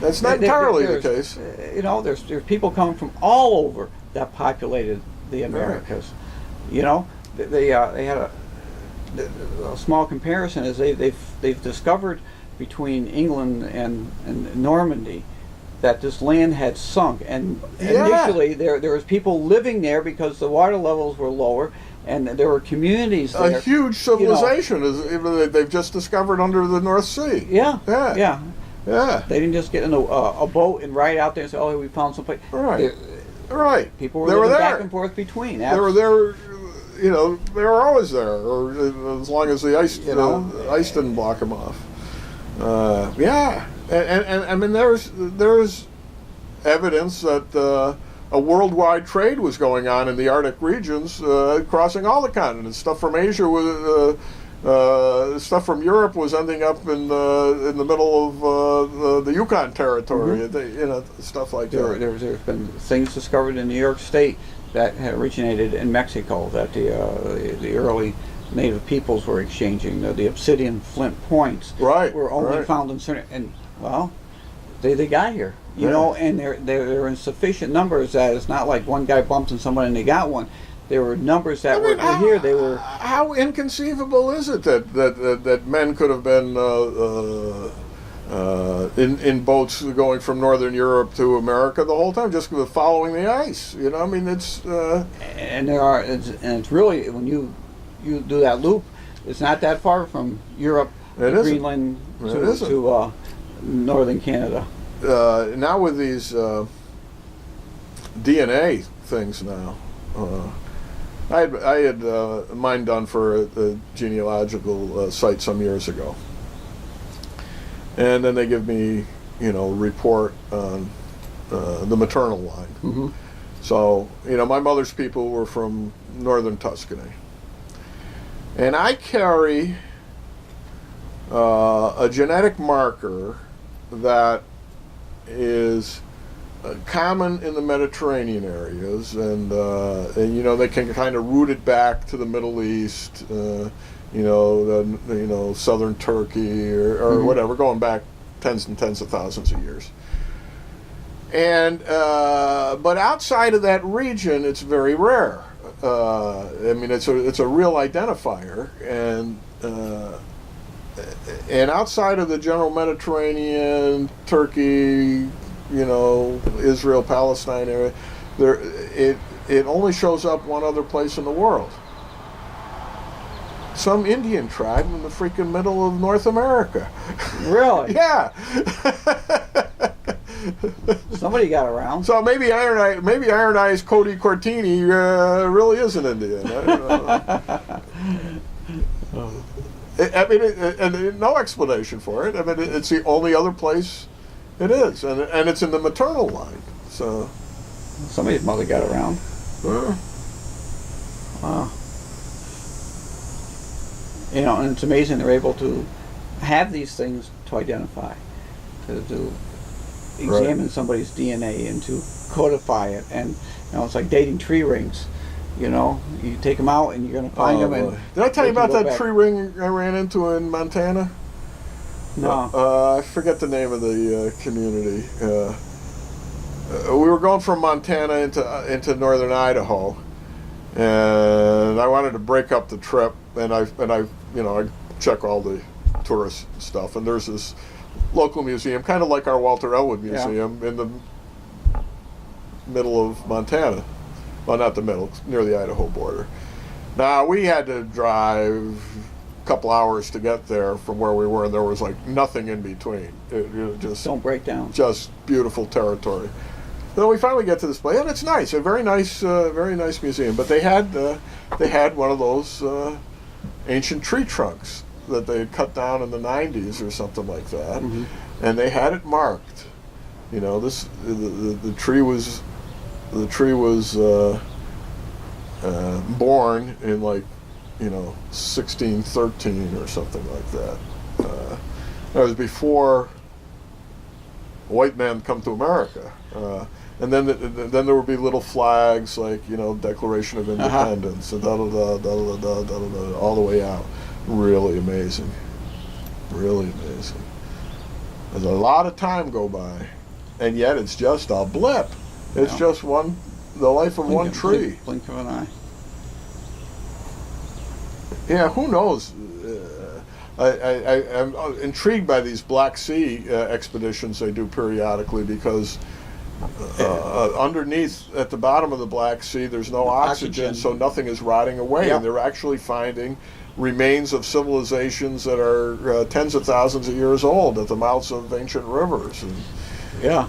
that's not entirely the case. There's people coming from all over that populated the Americas. Right. They had a small comparison is they've discovered between England and Normandy that this land had sunk, and initially there was people living there because the water levels were lower, and there were communities there. A huge civilization they've just discovered under the North Sea. Yeah. They didn't just get in a boat and ride out there and say, "Oh, we found some place." Right. People were living back and forth between. They were there. They were always there, or as long as the ice ice didn't block them off. And I mean, there's evidence that a worldwide trade was going on in the Arctic regions, crossing all the continents. Stuff from Asia was, stuff from Europe was ending up in the middle of the Yukon territory. Stuff like that. There's been things discovered in New York State that had originated in Mexico that the early native peoples were exchanging. The obsidian flint points were only found in certain, and they got here, and they're in sufficient numbers that it's not like one guy bumped into somebody and they got one. There were numbers that were here. They were. How inconceivable is it that men could have been in boats going from Northern Europe to America the whole time, just following the ice. You know, I mean, it's And it's really, when you do that loop, it's not that far from Europe, It to isn't. Greenland, It to isn't. northern Canada. now with these DNA things now. I had mine done for a genealogical site some years ago, and then they give me, report on the maternal line. Mm-hmm. So, my mother's people were from northern Tuscany, and I carry a genetic marker that is common in the Mediterranean areas, and they can kind of root it back to the Middle East, southern Turkey or Mm-hmm. whatever, going back tens and tens of thousands of years. And but outside of that region, it's very rare. It's a real identifier, and outside of the general Mediterranean, Turkey, Israel, Palestine area, it only shows up one other place in the world. Some Indian tribe in the freaking middle of North America. Really? Yeah. Somebody got around. So maybe Iron Eyes Cody Cortini really is an Indian. I don't know. And no explanation for it. I mean, it's the only other place it is, and it's in the maternal line. So Somebody's mother got around. Wow. And it's amazing they're able to have these things to identify, to examine somebody's DNA and to codify it. And it's like dating tree rings. You take them out and you're going to find them. And did I tell you they can about go that back. tree ring I ran into in Montana? No. I forget the name of the community. We were going from Montana into northern Idaho, and I wanted to break up the trip, and I check all the tourist stuff, and there's this local museum, kind of like our Walter Elwood Museum, in the middle of Montana. Well, not the middle, near the Idaho border. Now, we had to drive a couple hours to get there from where we were, and there was like nothing in between. It just Don't break down. just beautiful territory. Then we finally get to this place, and it's nice, a very nice museum. But they had one of those ancient tree trunks that they had cut down in the 90s or something like that, Mm-hmm. and they had it marked. The tree was born in 1613 or something like that. That was before white men come to America. And then there would be little flags like, Declaration of Independence, and all the way out. Really amazing. Really amazing. There's a lot of time go by, and yet it's just a blip. It's just the life of one tree. Blink of an eye. Yeah, who knows? I'm intrigued by these Black Sea expeditions they do periodically, because underneath, at the bottom of the Black Sea, there's no oxygen, so nothing is rotting away. Yep. And they're actually finding remains of civilizations that are tens of thousands of years old at the mouths of ancient rivers. And, Yeah.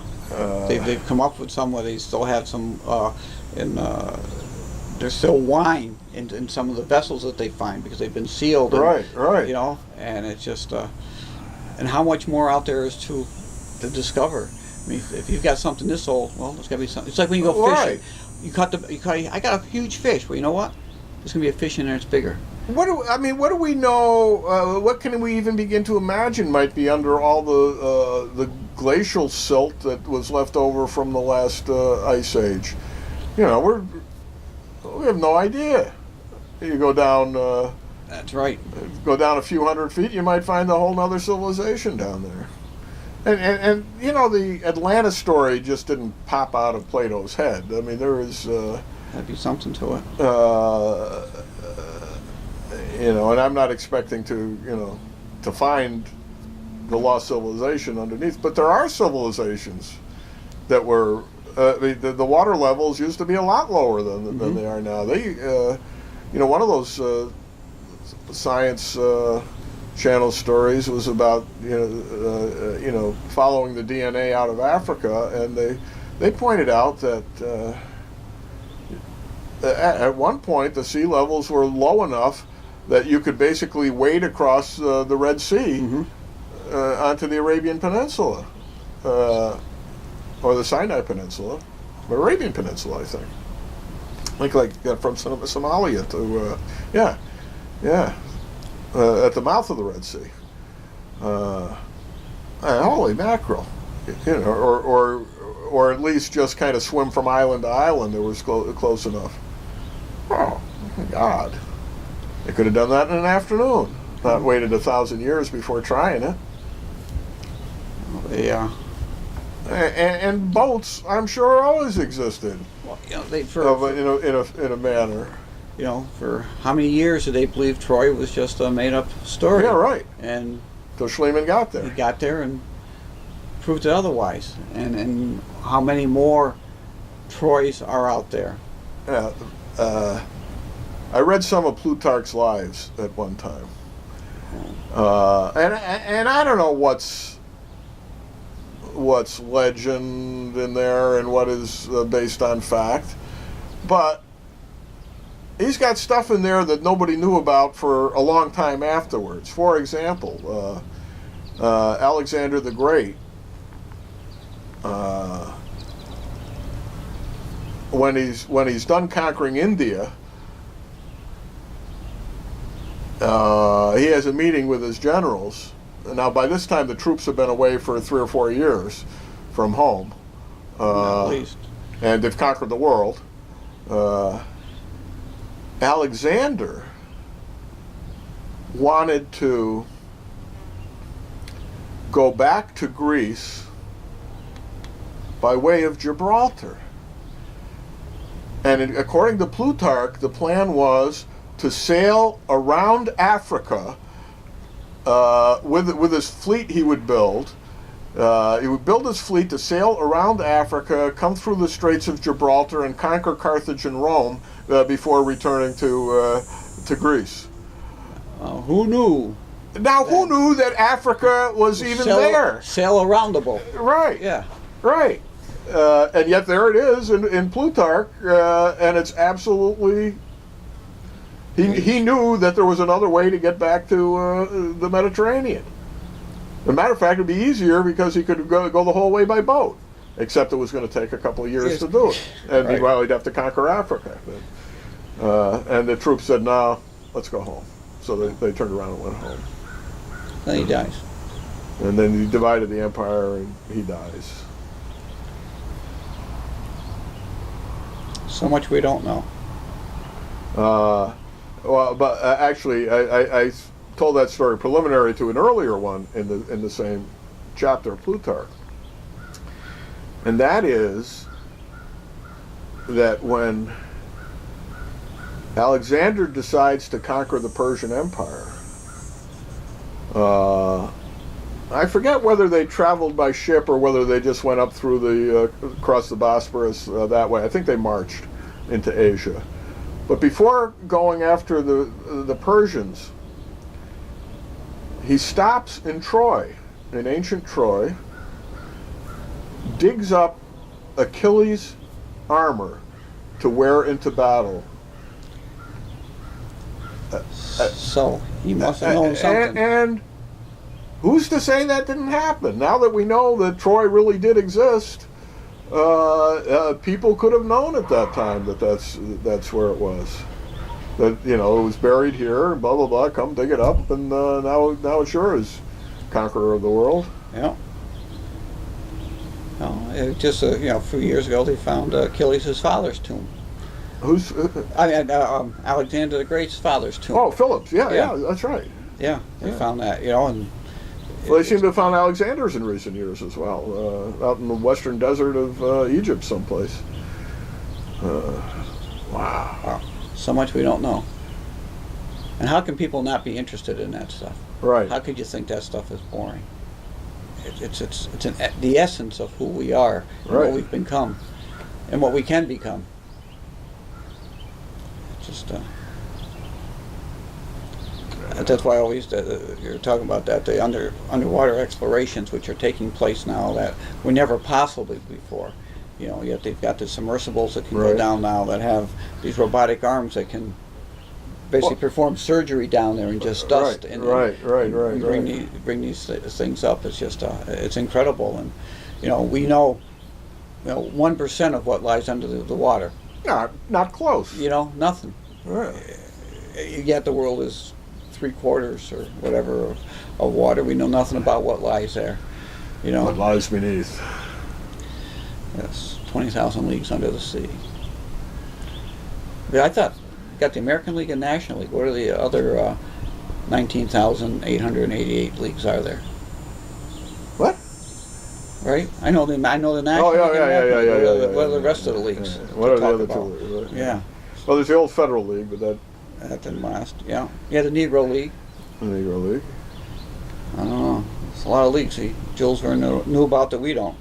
They've come up with some where they still have some, there's still wine in some of the vessels that they find because they've been sealed. And, right. and it's just, and how much more out there is to discover. I mean, if you've got something this old, well, there's got to be something. It's like when you go fishing. Right. I got a huge fish. Well, you know what? There's going to be a fish in there that's bigger. What do we know? What can we even begin to imagine might be under all the glacial silt that was left over from the last ice age? We have no idea. You go down. That's right. Go down a few hundred feet, you might find a whole other civilization down there. And the Atlantis story just didn't pop out of Plato's head. I mean, there is. That'd be something to it. And I'm not expecting to find the lost civilization underneath. But there are civilizations that were the water levels used to be a lot lower than they are now. They, one of those science channel stories was about following the DNA out of Africa, and they pointed out that at one point the sea levels were low enough that you could basically wade across the Red Sea onto the Arabian Peninsula, or the Sinai Peninsula, the Arabian Peninsula, I think. Like from Somalia to at the mouth of the Red Sea. Holy mackerel, or at least just kind of swim from island to island. It was close enough. Oh my God! They could have done that in an afternoon, not waited 1,000 years before trying it. Yeah. And boats, I'm sure, always existed. Well, in a manner. For how many years did they believe Troy was just a made-up story? Yeah, right. And till Schliemann got there. He got there and proved it otherwise. And how many more Troys are out there? Yeah. I read some of Plutarch's Lives at one time, and I don't know what's legend in there and what is based on fact, but he's got stuff in there that nobody knew about for a long time afterwards. For example, Alexander the Great, when he's done conquering India, he has a meeting with his generals. Now, by this time, the troops have been away for 3 or 4 years from home, at least, and they've conquered the world. Alexander wanted to go back to Greece by way of Gibraltar. And according to Plutarch, the plan was to sail around Africa with his fleet he would build. He would build his fleet to sail around Africa, come through the Straits of Gibraltar, and conquer Carthage and Rome before returning to Greece. Who knew? Now, who knew that Africa was even there? Sail aroundable. Right. Yeah. Right. And yet there it is in Plutarch, and it's absolutely... He knew that there was another way to get back to the Mediterranean. As a matter of fact, it would be easier because he could go the whole way by boat, except it was going to take a couple of years to do it. And right. Meanwhile, he'd have to conquer Africa. And the troops said, no, let's go home. So they turned around and went home. Then he dies. And then he divided the empire, and he dies. So much we don't know. Well, but actually, I told that story preliminary to an earlier one in the same chapter of Plutarch, and that is that when Alexander decides to conquer the Persian Empire, I forget whether they traveled by ship or whether they just went up through across the Bosporus that way. I think they marched into Asia. But before going after the Persians, he stops in Troy, in ancient Troy, digs up Achilles' armor to wear into battle. So he must have known something. And who's to say that didn't happen? Now that we know that Troy really did exist, people could have known at that time that's where it was. That it was buried here, blah blah blah. Come dig it up, and now it sure is conqueror of the world. Yeah. No, just a few years ago they found Achilles' father's tomb. Who's? Alexander the Great's father's tomb. Oh, Philip's. Yeah, that's right. Yeah, they found that. And well, they seem to have found Alexander's in recent years as well, out in the western desert of Egypt someplace. Wow. So much we don't know. And how can people not be interested in that stuff? Right. How could you think that stuff is boring? the essence of who we are, and Right. what we've become, and what we can become. Just that's why I always you're talking about that the underwater explorations which are taking place now that were never possible before. You know, yet they've got the submersibles that can go Right. down now that have these robotic arms that can basically Well- perform surgery down there and just dust Right, and right, and bring these things up. It's just it's incredible, and you know we know 1% of what lies under the water. Not close. You know, nothing. Right. Yet the world is 3/4 or whatever of water. We know nothing about what lies there. You know, What lies beneath. yes, 20,000 leagues under the sea. But I thought, got the American League and National League. What are the other 19,888 leagues are there? What? Right? I know the National Oh, League. yeah, and yeah, American League. yeah. What are the rest of the leagues? Yeah. to What are the talk other about? two leagues? Yeah, Well, there's the old Federal League, but that didn't last. Yeah, yeah, the Negro League. the Negro League. I don't know. It's a lot of leagues. Jules Verne knew about that we don't.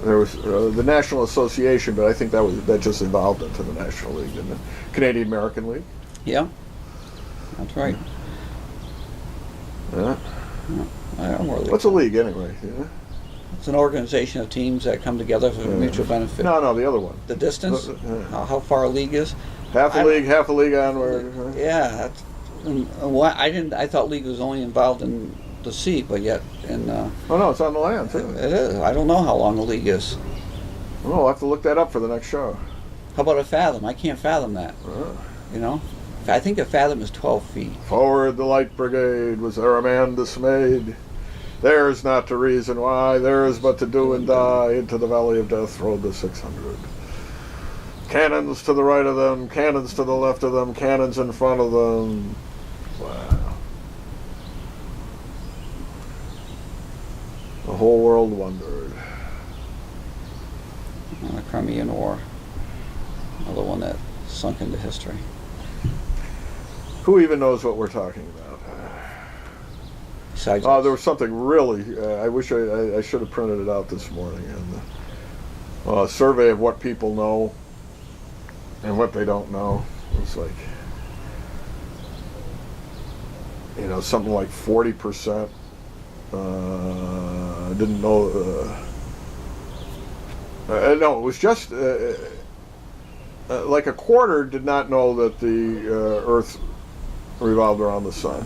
There was the National Association, but I think that just evolved into the National League, didn't it? Canadian American League. Yeah, that's right. Yeah. I don't know. What's a league anyway? Yeah. It's an organization of teams that come together for mutual benefit. No, the other one. The distance, Yeah. how far a league is. Half a I- league onward. Yeah, that's, I thought league was only involved in the sea, but yet Oh no, it's on the land too. it is. I don't know how long a league is. Well, we'll have to look that up for the next show. How about a fathom? I can't fathom that. You know, I think a fathom is 12 feet. Forward the light brigade, was there a man dismayed? There's not to reason why, there is but to do and die. Into the valley of death rode the 600. Cannons to the right of them, cannons to the left of them, cannons in front of them. Wow. The whole world wondered. The Crimean War, another one that sunk into history. Who even knows what we're talking about? Besides, Oh, there was something really. I wish I should have printed it out this morning. And a survey of what people know and what they don't know. It's like, something like 40% didn't know. No, it was just like a quarter did not know that the Earth revolved around the sun,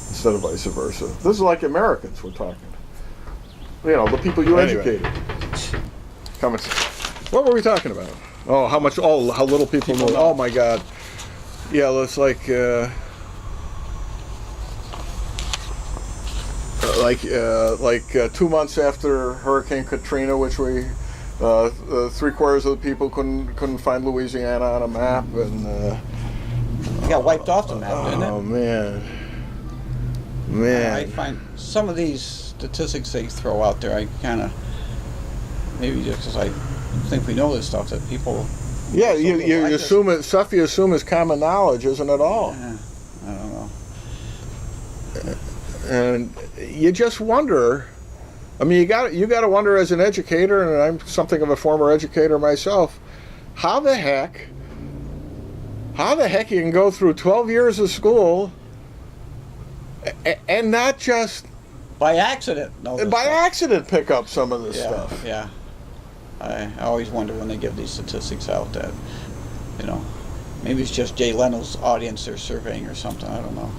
instead of vice versa. This is like Americans we're talking. The people you educated. What were we talking about? Oh, how little people know. Oh my God. Yeah, it's like 2 months after Hurricane Katrina, which we 3/4 of the people couldn't find Louisiana on a map, and it got wiped off the map, didn't it? oh man. I find some of these statistics they throw out there, I kind of, maybe just because I think we know this stuff, that people... Yeah, you assume it, stuff you assume is common knowledge, isn't it all? I don't know. And you just wonder. I mean, you got to wonder as an educator, and I'm something of a former educator myself. How the heck you can go through 12 years of school and not just By accident. accident pick up some of this stuff? Yeah. I always wonder when they give these statistics out that, maybe it's just Jay Leno's audience they're surveying or something. I don't know.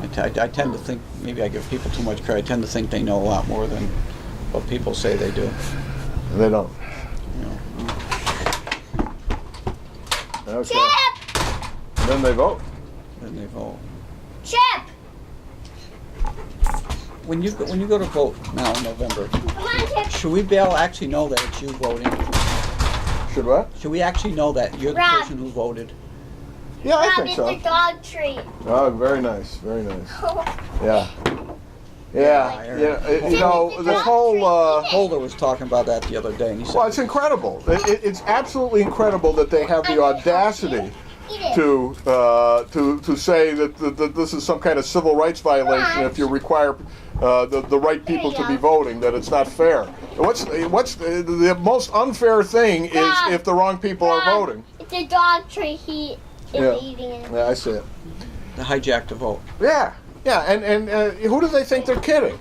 I tend to think, maybe I give people too much credit. I tend to think they know a lot more than what people say they do. And they don't. Chip! And then they vote. Then they vote. Chip! When you go to vote now in November, Come on, Chip. should we be able to actually know that it's you voting? Should what? Should we actually know that you're the Rob. person who voted? Yeah, I Rob, think it's so. a dog treat. Oh, very nice, very nice. Yeah. This whole. Holder was talking about that the other day, and he said, Well, it's incredible. It's absolutely incredible that they have the audacity to say that this is some kind of civil rights violation if you require the right people to be voting, that it's not fair. What's the most unfair thing is if the wrong people are voting. It's a dog tree. He is eating it. Yeah, I see it. The hijack to vote. Yeah, and who do they think they're kidding?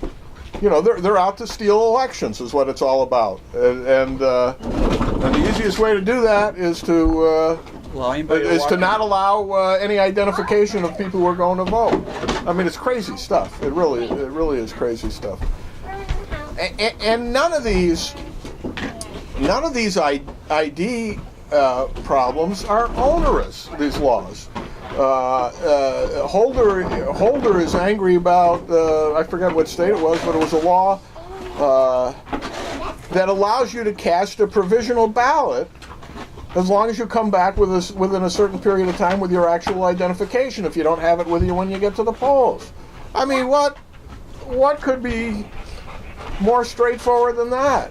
You know, they're out to steal elections is what it's all about, and the easiest way to do that is to not allow any identification of people who are going to vote. I mean, it's crazy stuff. It really is crazy stuff. And none of these ID problems are onerous. These laws. Holder is angry about, I forget what state it was, but it was a law that allows you to cast a provisional ballot as long as you come back within a certain period of time with your actual identification if you don't have it with you when you get to the polls. I mean, what could be more straightforward than that?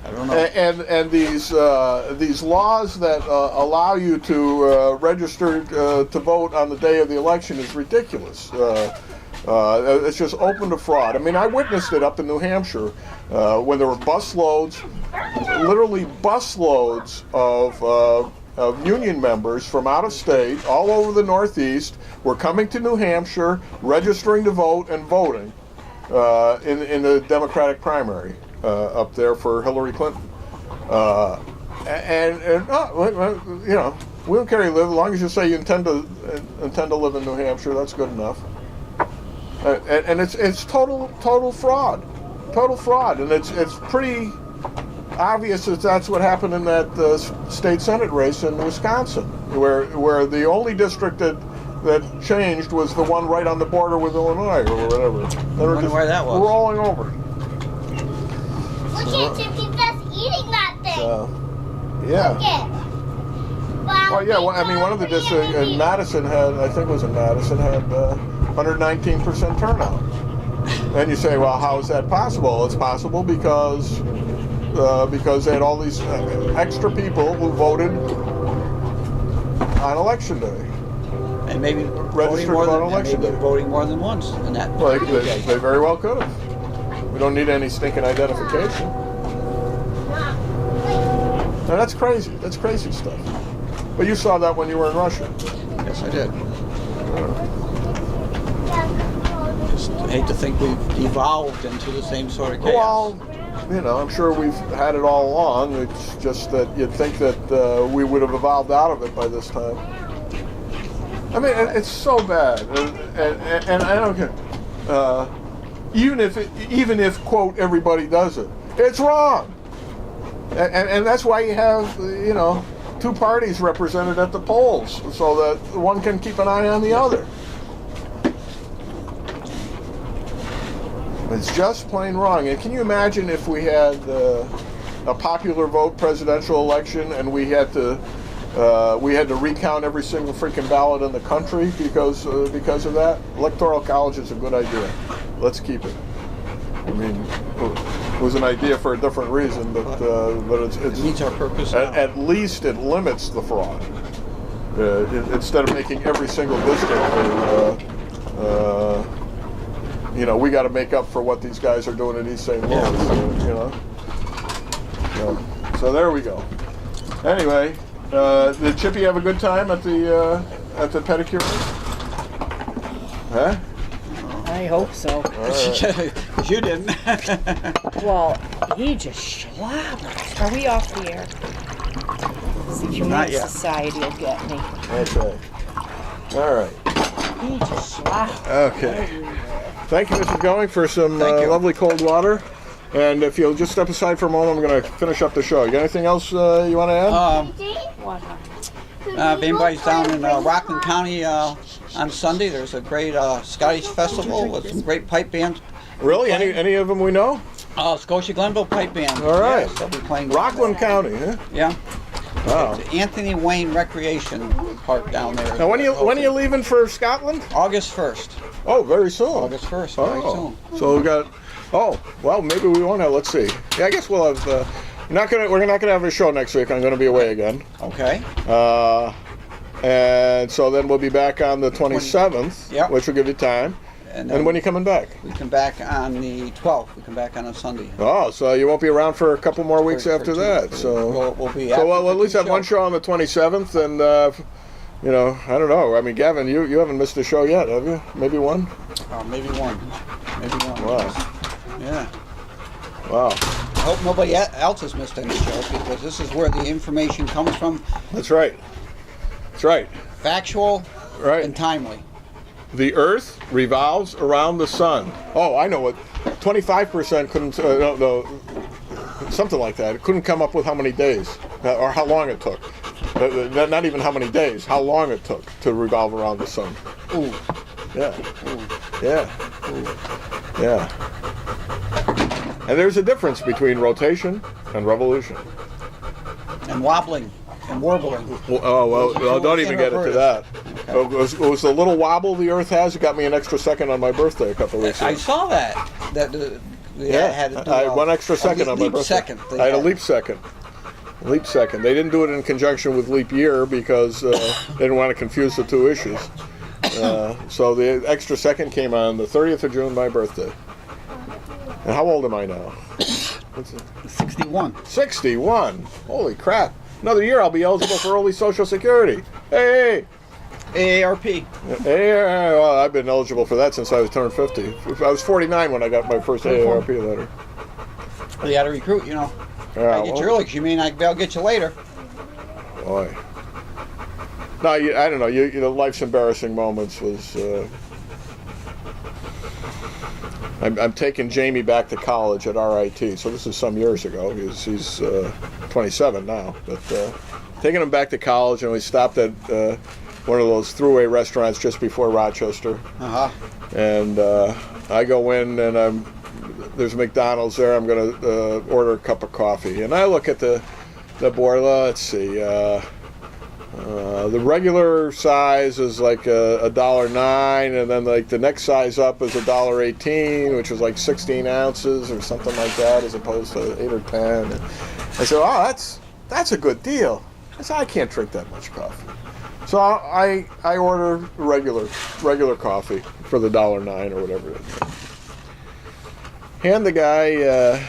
I don't know. And these laws that allow you to register to vote on the day of the election is ridiculous. It's just open to fraud. I mean, I witnessed it up in New Hampshire when there were literally busloads of union members from out of state, all over the Northeast, were coming to New Hampshire, registering to vote and voting in the Democratic primary. Up there for Hillary Clinton, and you know, we don't care where you live as long as you say you intend to live in New Hampshire. That's good enough. And it's total fraud, and it's pretty obvious that that's what happened in that state senate race in Wisconsin, where the only district that changed was the one right on the border with Illinois or whatever. I wonder where that was. Rolling over. Look at Chippy just eating that thing. Yeah. Look it. Well, yeah. Well, I mean, one of the districts in Madison had, I think it was in Madison, had 119% turnout. And you say, well, how is that possible? It's possible because they had all these extra people who voted on election day. And maybe voting more than once in that. Well, they very well could have. We don't need any stinking identification. Now that's crazy. That's crazy stuff. But you saw that when you were in Russia. Yes, I did. Just hate to think we've evolved into the same sort of chaos. Well, you know, I'm sure we've had it all along. It's just that you'd think that we would have evolved out of it by this time. I mean, it's so bad, and I don't care. Even if quote everybody does it, it's wrong, and that's why you have two parties represented at the polls so that one can keep an eye on the other. It's just plain wrong. And can you imagine if we had a popular vote presidential election and we had to recount every single freaking ballot in the country because of that? Electoral college is a good idea. Let's keep it. I mean, it was an idea for a different reason, but it meets our purpose. At least it limits the fraud. Instead of making every single district, we got to make up for what these guys are doing in East St. Louis. So there we go. Anyway, did Chippy have a good time at the pedicure? Huh? I hope so. Right. You didn't. Well, he just slobbers. Are we off the air? The Not Humane yet. Society will get me. Okay. All right. He just slobbers. Okay. Thank you, Mrs. Going, for some lovely cold water. And if you'll just step aside for a moment, I'm going to finish up the show. You got anything else you want to add? What? If anybody's down in Rockland County on Sunday, there's a great Scottish festival with some great pipe bands. Really? Any of them we know? Scotia Glenville Pipe Band. All right. Yes, they'll be playing. Rockland County, huh? Yeah. Wow. It's Anthony Wayne Recreation Park down there. Now, when are you leaving for Scotland? August 1st. Oh, very soon. August 1st. Very soon. So we got. Oh, well, maybe we won't have. Let's see. Yeah, I guess we'll have. We're not gonna have a show next week. I'm gonna be away again. Okay. And so then we'll be back on the 27th, Yep. which will give you time. And And when are you coming back? we come back on the 12th. We come back on a Sunday. Oh, so you won't be around for a couple more weeks For after two- that. for- So we'll be. so we'll at least have one show on the 27th, and you know, I don't know. I mean, Gavin, you haven't missed a show yet, have you? Maybe one? Maybe one. Maybe one. Wow. Yeah. Wow. I hope nobody else has missed any shows, because this is where the information comes from. That's right. That's right. Factual Right. and timely. The Earth revolves around the sun. Oh, I know what. 25% couldn't, no, something like that. It couldn't come up with how many days or how long it took. Not even how many days, how long it took to revolve around the sun. Ooh. Yeah. Yeah. Yeah. And there's a difference between rotation and revolution. And wobbling and warbling. Well, don't even get into that. It was the little wobble the Earth has. It got me an extra second on my birthday a couple of weeks ago. I saw that. That had to do I had one extra second on my birthday. Second. I had a leap second. Leap second. They didn't do it in conjunction with leap year because they didn't want to confuse the two issues. So the extra second came on the 30th of June, my birthday. And how old am I now? 61. 61. Holy crap. Another year I'll be eligible for early Social Security. Hey! AARP. Hey, well, I've been eligible for that since I was turned 50. I was 49 when I got my first AARP letter. You got to recruit, you know. Yeah, I get you early, 'cause you may not be able to get you later. Boy. No, I don't know. You know, life's embarrassing moments was. I'm taking Jamie back to college at RIT, so this is some years ago. He's 27 now, but taking him back to college, and we stopped at one of those throughway restaurants just before Rochester. Uh-huh. And I go in, and there's a McDonald's there. I'm going to order a cup of coffee, and I look at the board. Let's see. The regular size is like $1.09, and then like the next size up is $1.18, which is like 16 ounces or something like that, as opposed to 8 or 10. And I said, "Oh, that's a good deal." I said, "I can't drink that much coffee." So I order regular coffee for the $1.09 or whatever it is. Hand the guy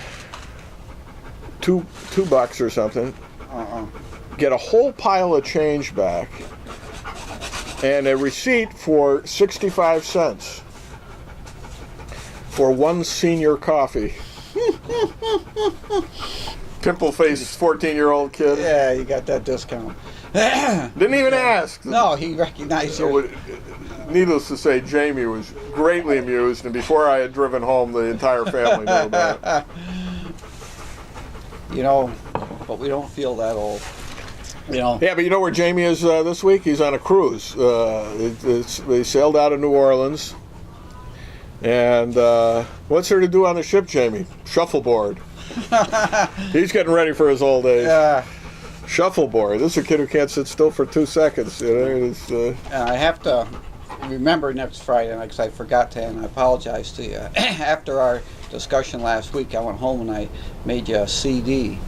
$2 or something. Get a whole pile of change back and a receipt for 65 cents for one senior coffee. Pimple-faced 14-year-old kid. Yeah, you got that discount. Didn't even ask. No, he recognized you. Needless to say, Jamie was greatly amused, and before I had driven home, the entire family knew about it. You know, but we don't feel that old. You know. Yeah, but you know where Jamie is this week? He's on a cruise. They sailed out of New Orleans. And what's there to do on the ship, Jamie? Shuffleboard. He's getting ready for his old age. Yeah. Shuffleboard. This is a kid who can't sit still for 2 seconds. You know, I have to remember next Friday night, because I forgot to, and I apologize to you. After our discussion last week, I went home and I made you a CD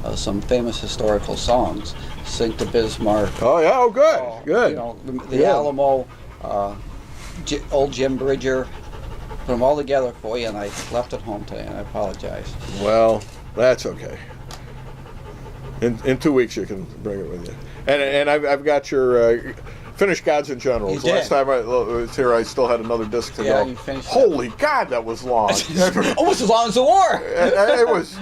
of some famous historical songs. Sink to Bismarck. Oh, yeah. Oh, good. Good. You know, the Alamo, old Jim Bridger. Put them all together for you, and I left it home today, and I apologize. Well, that's okay. In 2 weeks you can bring it with you. And I've got your finished Gods and Generals. You did. Last time I was here, I still had another disc to Yeah, go. you finished that. Holy God, that was long. Almost as long as the war. It was,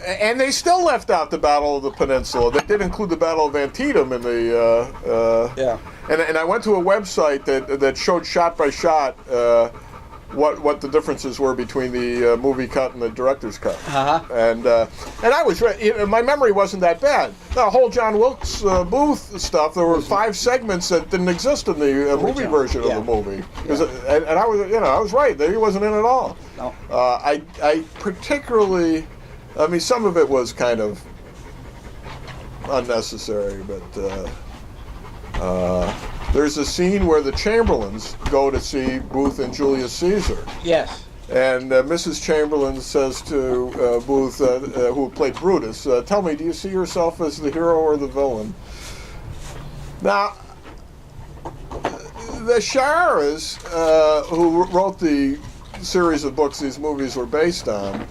and they still left out the Battle of the Peninsula. They did include the Battle of Antietam in the. Yeah. And I went to a website that showed shot by shot what the differences were between the movie cut and the director's cut. Uh-huh. And I was my memory wasn't that bad. The whole John Wilkes Booth stuff. There were 5 segments that didn't exist in the movie version of the movie. And I was I was right. He wasn't in at all. No. I particularly, I mean, some of it was kind of unnecessary, but there's a scene where the Chamberlains go to see Booth and Julius Caesar. Yes. And Mrs. Chamberlain says to Booth, who played Brutus, "Tell me, do you see yourself as the hero or the villain?" Now, the Sharas, who wrote the series of books these movies were based on,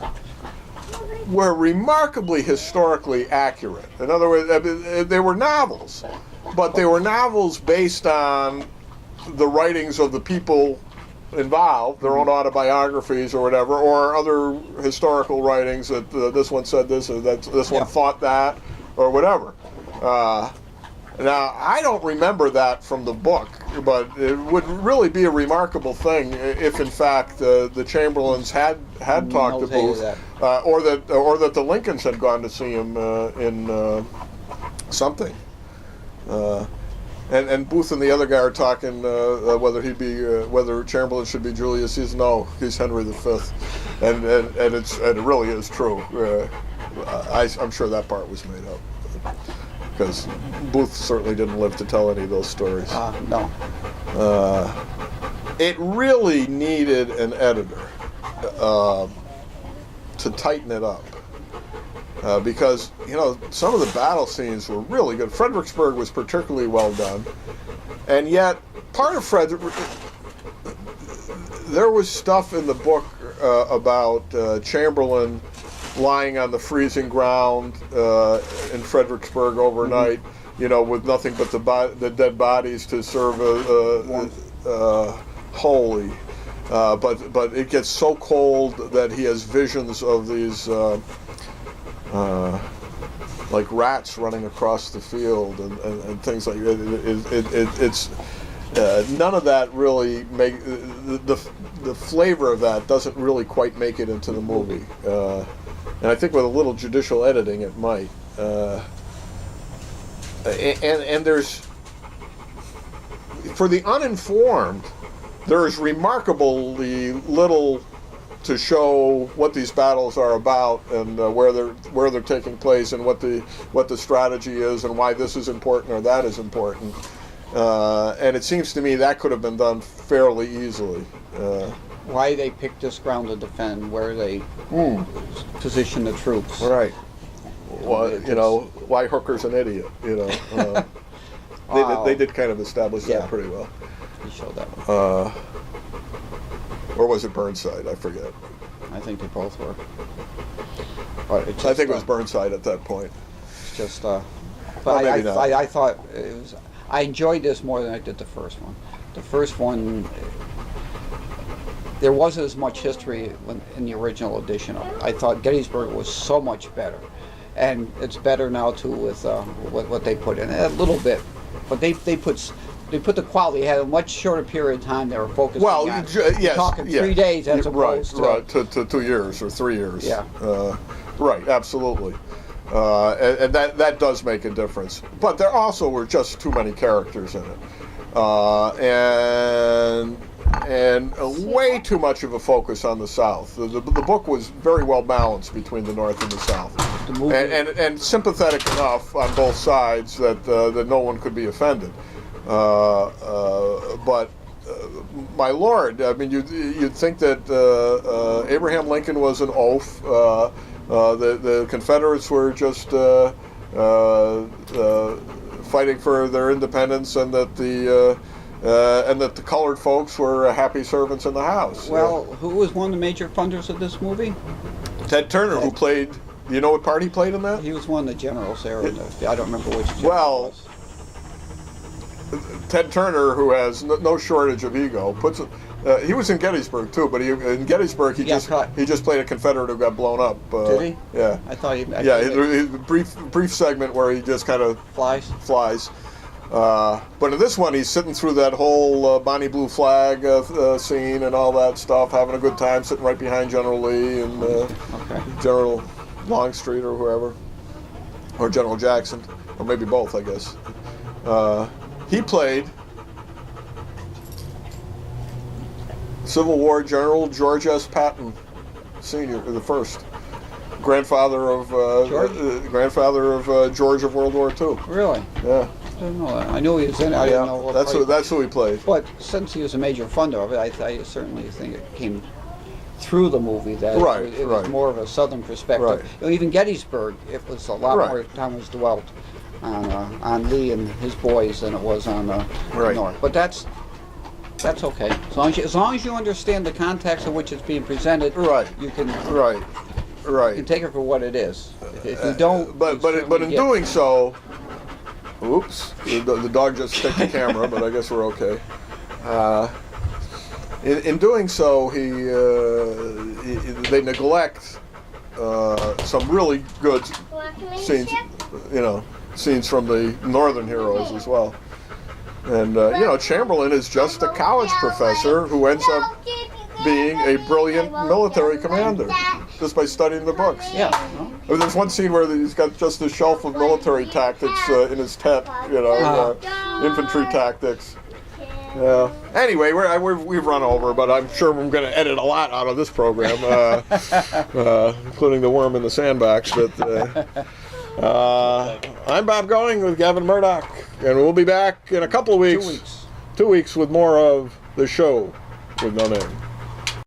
were remarkably historically accurate. In other words, they were novels, but they were novels based on the writings of the people involved, their own autobiographies or whatever, or other historical writings that this one said this or that this one thought that or whatever. Now, I don't remember that from the book, but it would really be a remarkable thing if, in fact, the Chamberlains had talked to Booth, or that the Lincolns had gone to see him in something. And Booth and the other guy are talking whether Chamberlain should be Julius. He says no, he's Henry V, and it really is true. I'm sure that part was made up, because Booth certainly didn't live to tell any of those stories. No. It really needed an editor to tighten it up. Because, some of the battle scenes were really good. Fredericksburg was particularly well done. And yet, part of there was stuff in the book about Chamberlain lying on the freezing ground in Fredericksburg overnight, with nothing but the dead bodies to serve holy. But it gets so cold that he has visions of these like rats running across the field and things like that. It's none of that really the flavor of that doesn't really quite make it into the movie. And I think with a little judicial editing, it might. And there's, for the uninformed, there is remarkably little to show what these battles are about and where they're taking place and what the strategy is and why this is important or that is important. And it seems to me that could have been done fairly easily. Why they picked this ground to defend, where they position the troops. Right. Well, why Hooker's an idiot. They did kind of establish that pretty well. He showed that one. Or was it Burnside? I forget. I think they both were. But it's just, I think it was Burnside at that point. It's just, Well, maybe not. I thought it was. I enjoyed this more than I did the first one. The first one, there wasn't as much history in the original edition of it. I thought Gettysburg was so much better, and it's better now too with what they put in it, a little bit, but they put the quality. They had a much shorter period of time. They were focusing on. Yes, talking 3 days as opposed to 2 years or 3 years. Yeah. Right. Absolutely. And that does make a difference. But there also were just too many characters in it, and way too much of a focus on the South. The book was very well balanced between the North and the South, and sympathetic enough on both sides that no one could be offended. But my lord, I mean, you'd think that Abraham Lincoln was an oaf. The Confederates were just fighting for their independence, and that the colored folks were happy servants in the House. Well, who was one of the major funders of this movie? Ted Turner, who played. Do you know what part he played in that? He was one of the generals there. I don't remember which general Well, it was. Ted Turner, who has no shortage of ego, puts it. He was in Gettysburg too, but in Gettysburg he just played a Confederate who got blown up. Did he? Yeah. I thought he. A brief segment where he just kind of flies. But in this one, he's sitting through that whole Bonnie Blue Flag scene and all that stuff, having a good time, sitting right behind General Lee and General Longstreet or whoever, or General Jackson, or maybe both, I guess. He played Civil War General George S. Patton, Sr., the first grandfather of George of World War II. Really? Yeah. I didn't know that. I knew he was in it. I didn't know what that's who he played. But since he was a major funder of it, I certainly think it came through the movie that it was more of a Southern perspective. Right. Even Gettysburg, it was a lot more time was dwelt on Lee and his boys than it was on the North. But that's That's okay. As long as you understand the context in which it's being presented, Right. you can Right. you Right. can take it for what it is. If you don't, But you but certainly in get- doing so, oops, the dog just sticked the camera, but I guess we're okay. In doing so, they neglect some really good scenes, scenes from the Northern heroes as well. And Chamberlain is just a college professor who ends up being a brilliant military commander just by studying the books. Yeah. Well, There's one scene where he's got just a shelf of military tactics in his tent, infantry tactics. Yeah. Anyway, we've run over, but I'm sure we're going to edit a lot out of this program, including the worm in the sandbox. But I'm Bob Going with Gavin Murdoch, and we'll be back in a couple of weeks. 2 weeks. 2 weeks with more of the show with no name.